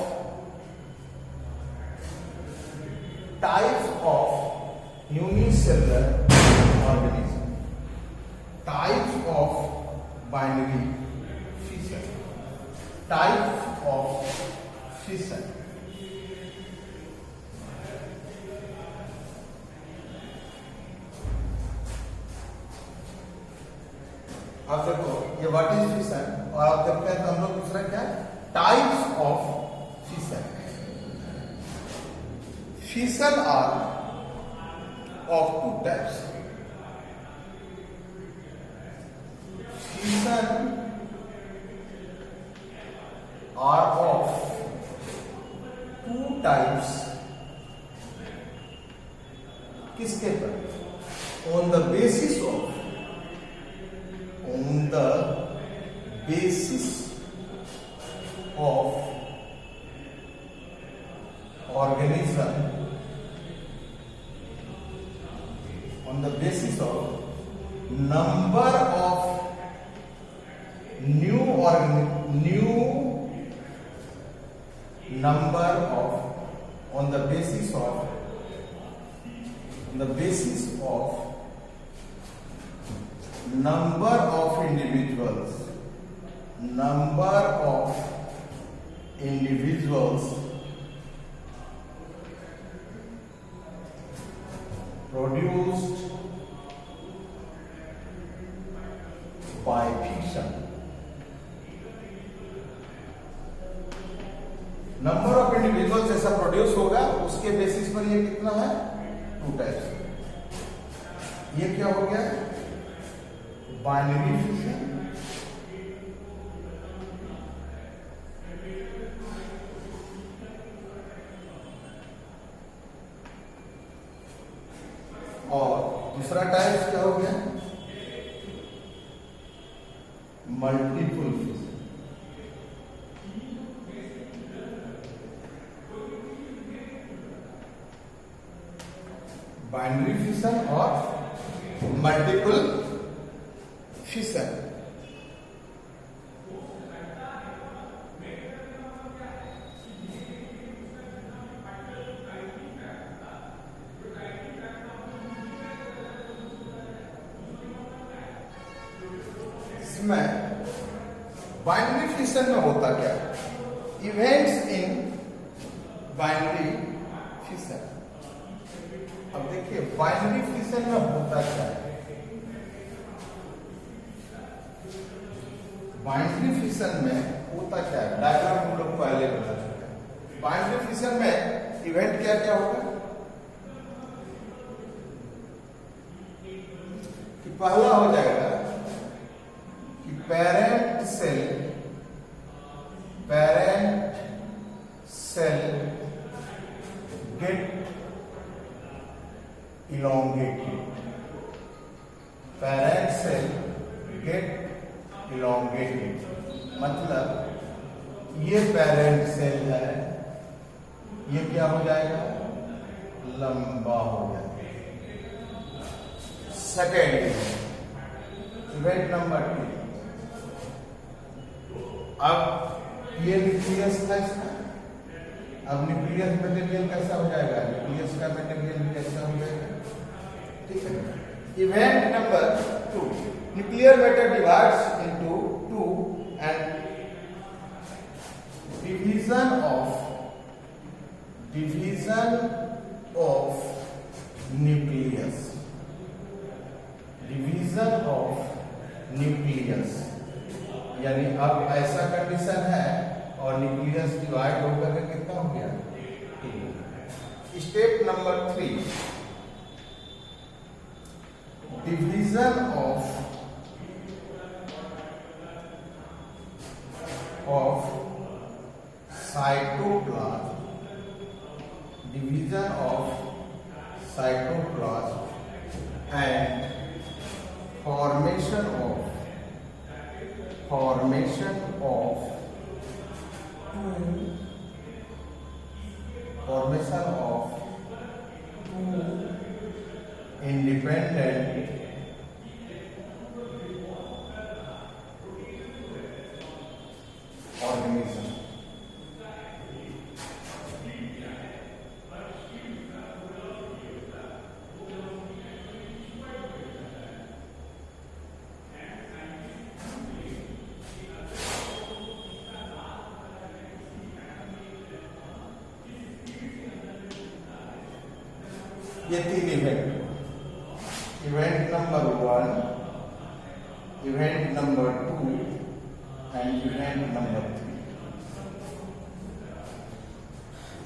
unicellular organism, types of binary fission, types of fission. आप देखो ये व्हाट इज फिशन, और आप देखते हैं तो हम लोग दूसरा क्या है? Types of fission. Fission are of two types. Fission are of two types. किसके पर? On the basis of organism, on the basis of number of new number of on the basis of number of individuals produced by fission. Number of individual जैसा produce होगा उसके basis पर ये कितना है? Two types. ये क्या हो गया? Binary fission. और दूसरा टाइप क्या हो गया? Multiple fission. बाइनरी फिशन और मल्टीपल फिशन। इसमें बाइनरी फिशन में होता क्या? Events in binary fission. अब देखिए बाइनरी फिशन में होता क्या है? बाइनरी फिशन में होता क्या है? डायग्राम हम लोग पहले बता चुके हैं। बाइनरी फिशन में इवेंट क्या क्या होगा? कि पहला हो जाएगा कि parent cell get elongated. Parent cell get elongated, मतलब ये पेरेंट सेल है, ये क्या हो जाएगा? लंबा हो जाएगा। Second event number 2। अब ये न्यूक्लियस था इसका, अब न्यूक्लियस मटेरियल कैसा हो जाएगा? न्यूक्लियस का मटेरियल कैसा हो जाएगा? ठीक है। Event number 2, nuclear matter divides into 2 and division of nucleus, यानी अब ऐसा कंडीशन है और न्यूक्लियस डिवाइड होकर के कितना हो गया? 2। Step number 3, cytoplasm and formation of two independent organisms. ये तीन event number 1, event number 2 and event number 3।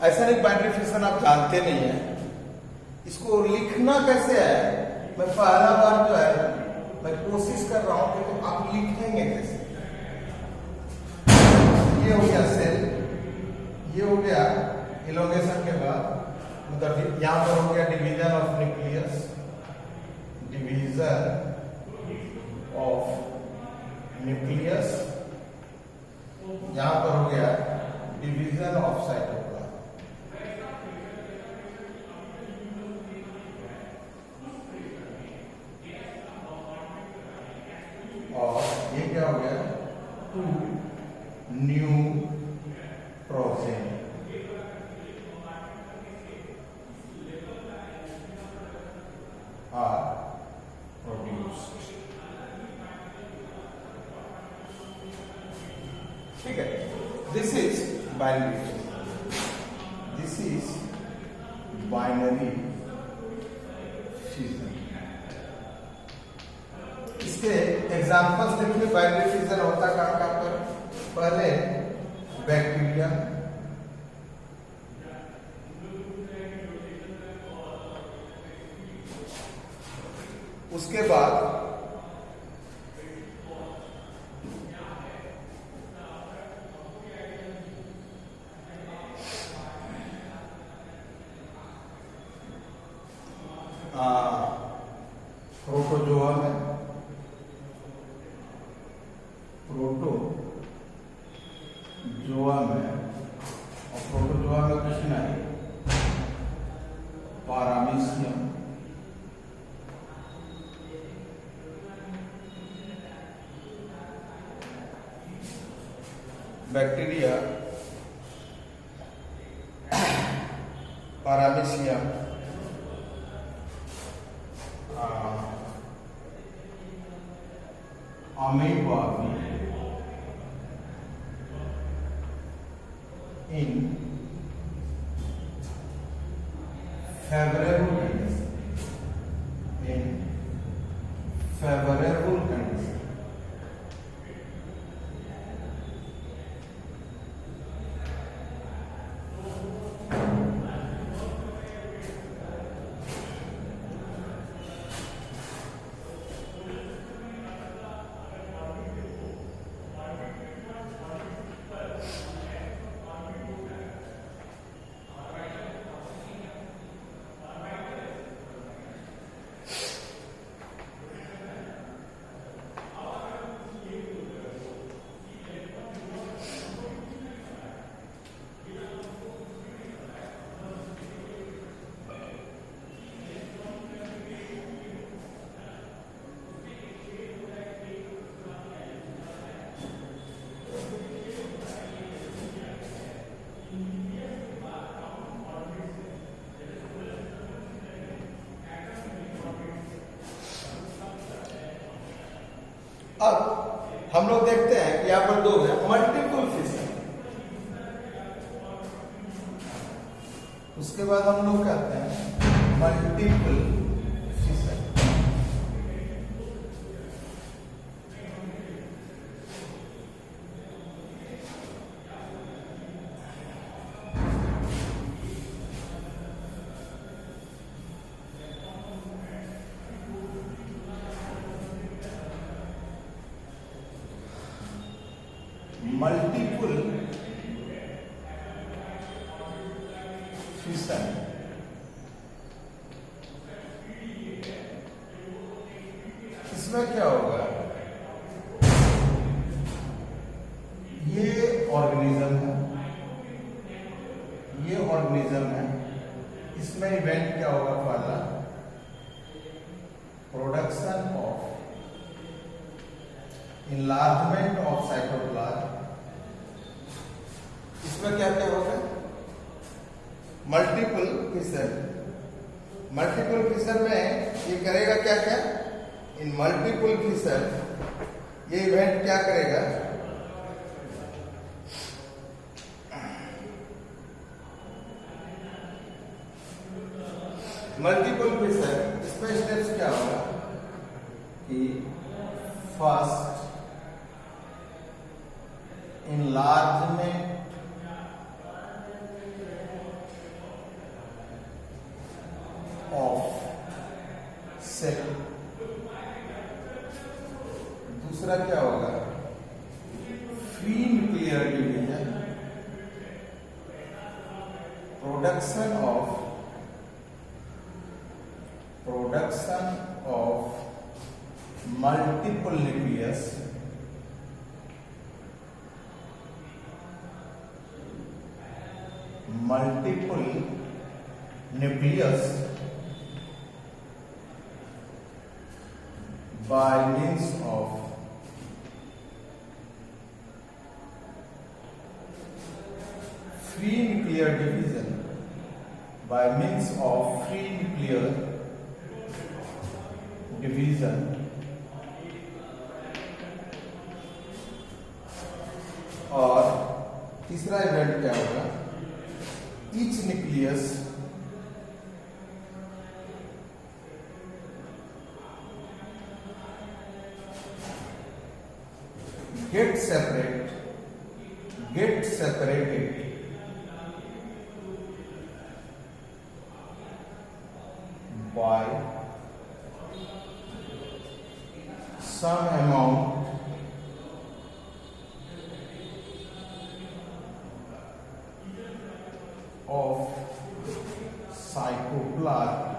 ऐसा नहीं बाइनरी फिशन आप जानते नहीं है, इसको लिखना कैसे है मैं पहला बार जो है मैं कोशिश कर रहा हूं कि तो आप लिखेंगे कैसे। ये हो गया सेल, ये हो गया इलोंगेशन के बाद मतलब यहां पर हो गया division of nucleus, division of nucleus, यहां पर हो गया डिवीजन ऑफ साइटोप्लाज्म। और ये क्या हो गया न्यू प्रोजेन। Are produced। ठीक है, this is binary, this is binary fission. इसके एग्जांपल्स देखिए बाइनरी फिजन होता कहां कहां पर। पहले बैक्टीरिया, उसके बाद प्रोटोजोआ में, प्रोटोजोआ में, और प्रोटोजोआ में कुछ नहीं paramecium, bacteria, paramecium, amoeba in favorable condition, in favorable condition। अब हम लोग देखते हैं कि यहां पर दो है मल्टीपल फिशन। उसके बाद हम लोग कहते हैं मल्टीपल फिशन। मल्टीपल फिशन इसमें क्या होगा, ये ऑर्गेनिज्म है, ये ऑर्गेनिज्म है, इसमें इवेंट क्या होगा, पहला production of enlargement of cytoplasm. इसमें क्या क्या होगा, मल्टीपल फिशन। मल्टीपल फिशन में ये करेगा क्या क्या, इन मल्टीपल फिशन ये इवेंट क्या करेगा, मल्टीपल फिशन। इसमें स्टेप्स क्या होगा कि फर्स्ट enlargement of cell, दूसरा क्या होगा, free nuclear division, production of multiple nucleus, multiple nucleus by means of free nuclear division, by means of free nuclear division, और तीसरा इवेंट क्या होगा, each nucleus get separated by some amount of cytoplasm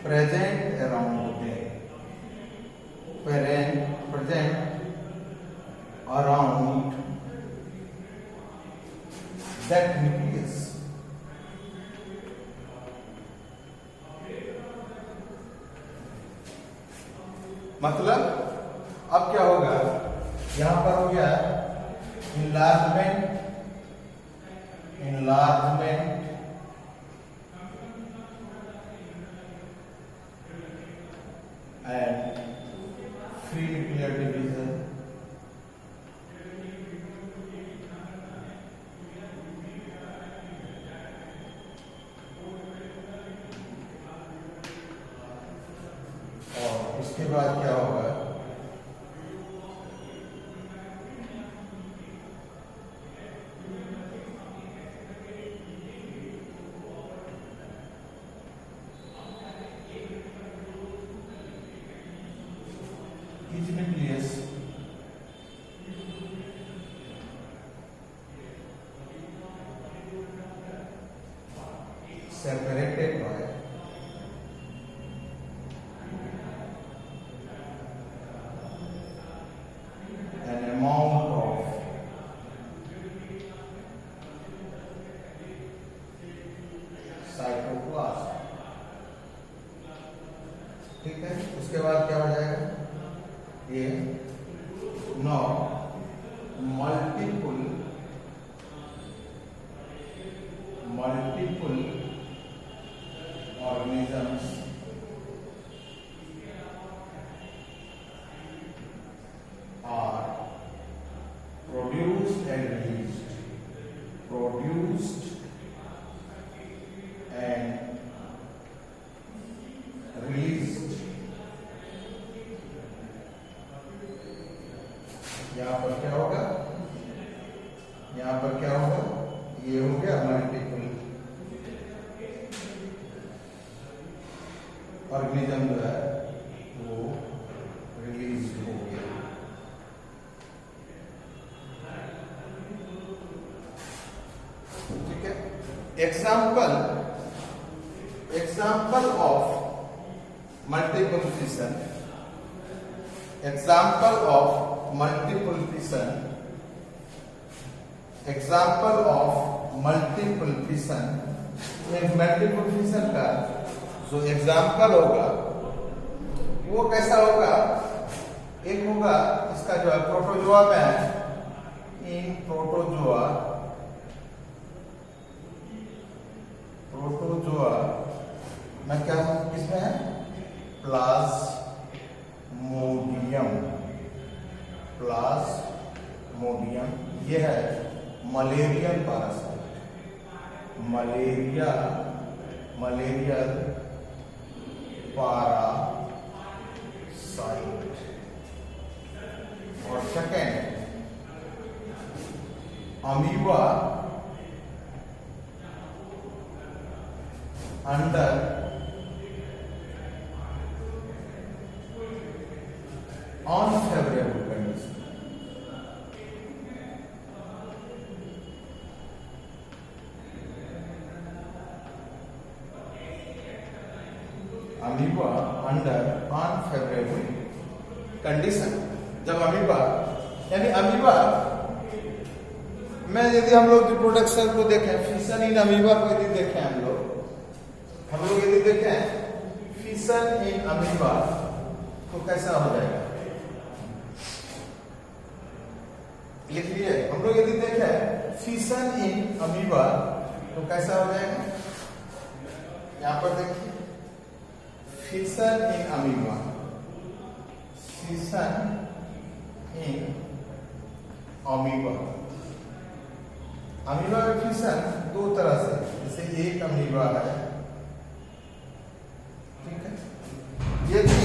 present around them, present around that nucleus. मतलब अब क्या होगा, यहां पर हो गया enlargement and free nuclear division, और इसके बाद क्या होगा, each nucleus separated by an amount of cytoplasm। ठीक है, उसके बाद क्या हो जाएगा, ये no multiple organisms are produced and released, यहाँ पर क्या होगा, यहाँ पर क्या होगा, ये हो गया मल्टीपल ऑर्गेनिज्म जो है वो रिलीज हो गया। ठीक है, example example of multiple fission, example of multiple fission, example of multiple fission, multiple fission का जो एग्जाम्पल होगा वो कैसा होगा? एक होगा इसका जो है प्रोटोजोआ में है, इन प्रोटोजोआ में क्या किसमें है? प्लाज्मोडियम ये है मलेरियन पैरासाइट, मलेरियल पैरासाइट। और second amoeba under unfavourable condition, amoeba under unfavourable condition. जब अमीबा यानी अमीबा में यदि हम लोग रिप्रोडक्शन को देखें, फिशन इन अमीबा को यदि देखें हम लोग यदि देखें फिशन इन अमीबा तो कैसा हो जाएगा? लिख लिए। हम लोग यदि देखें फिशन इन अमीबा तो कैसा हो जाएगा? यहां पर देखिए fission in amoeba, fission in amoeba. Amoeba में फिशन दो तरह से, जैसे एक अमीबा है, ठीक है, यदि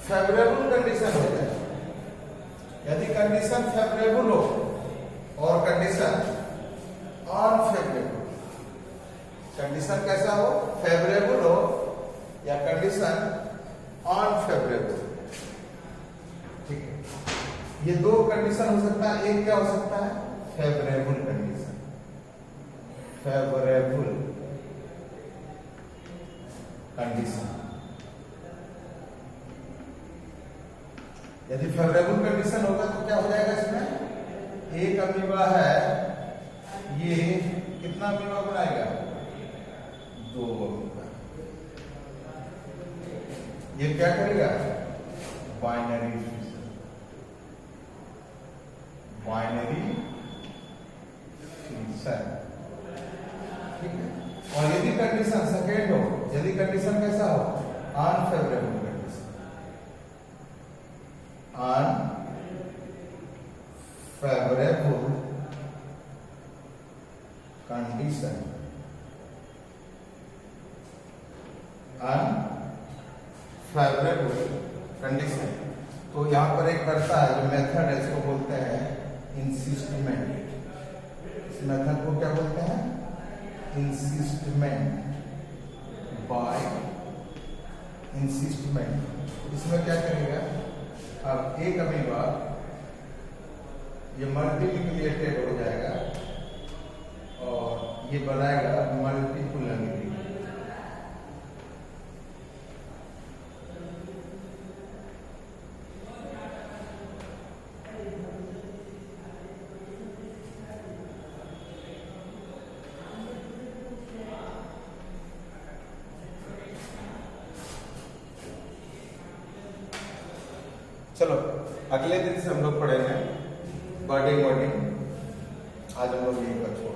फेवरेबल कंडीशन हो जाए, यदि कंडीशन फेवरेबल हो और कंडीशन अनफेवरेबल, कंडीशन कैसा हो? फेवरेबल हो या कंडीशन अनफेवरेबल, ठीक है। ये दो कंडीशन हो सकता है। एक क्या हो सकता है? Favourable condition, favourable condition. यदि फेवरेबल कंडीशन होगा तो क्या हो जाएगा? इसमें एक अमीबा है, ये कितना अमीबा बनाएगा? दो अमीबा। ये क्या करेगा? बाइनरी फिशन, बाइनरी फिशन, ठीक है। और यदि कंडीशन सेकेंड हो, यदि कंडीशन कैसा हो? Unfavourable condition, unfavourable condition, unfavourable condition. तो यहां पर एक करता है जो मेथड है, इसको बोलते हैं इंसिस्टमेंट। इस मेथड को क्या बोलते हैं? Encystment, by encystment. इसमें क्या करेगा? अब एक अमीबा ये मल्टीन्यूक्लिएटेड हो जाएगा और ये बनाएगा मल्टीपल अमीबा। चलो अगले दिन से हम लोग पढ़ेंगे बर्डिंग। आज हम लोग यही कर छोड़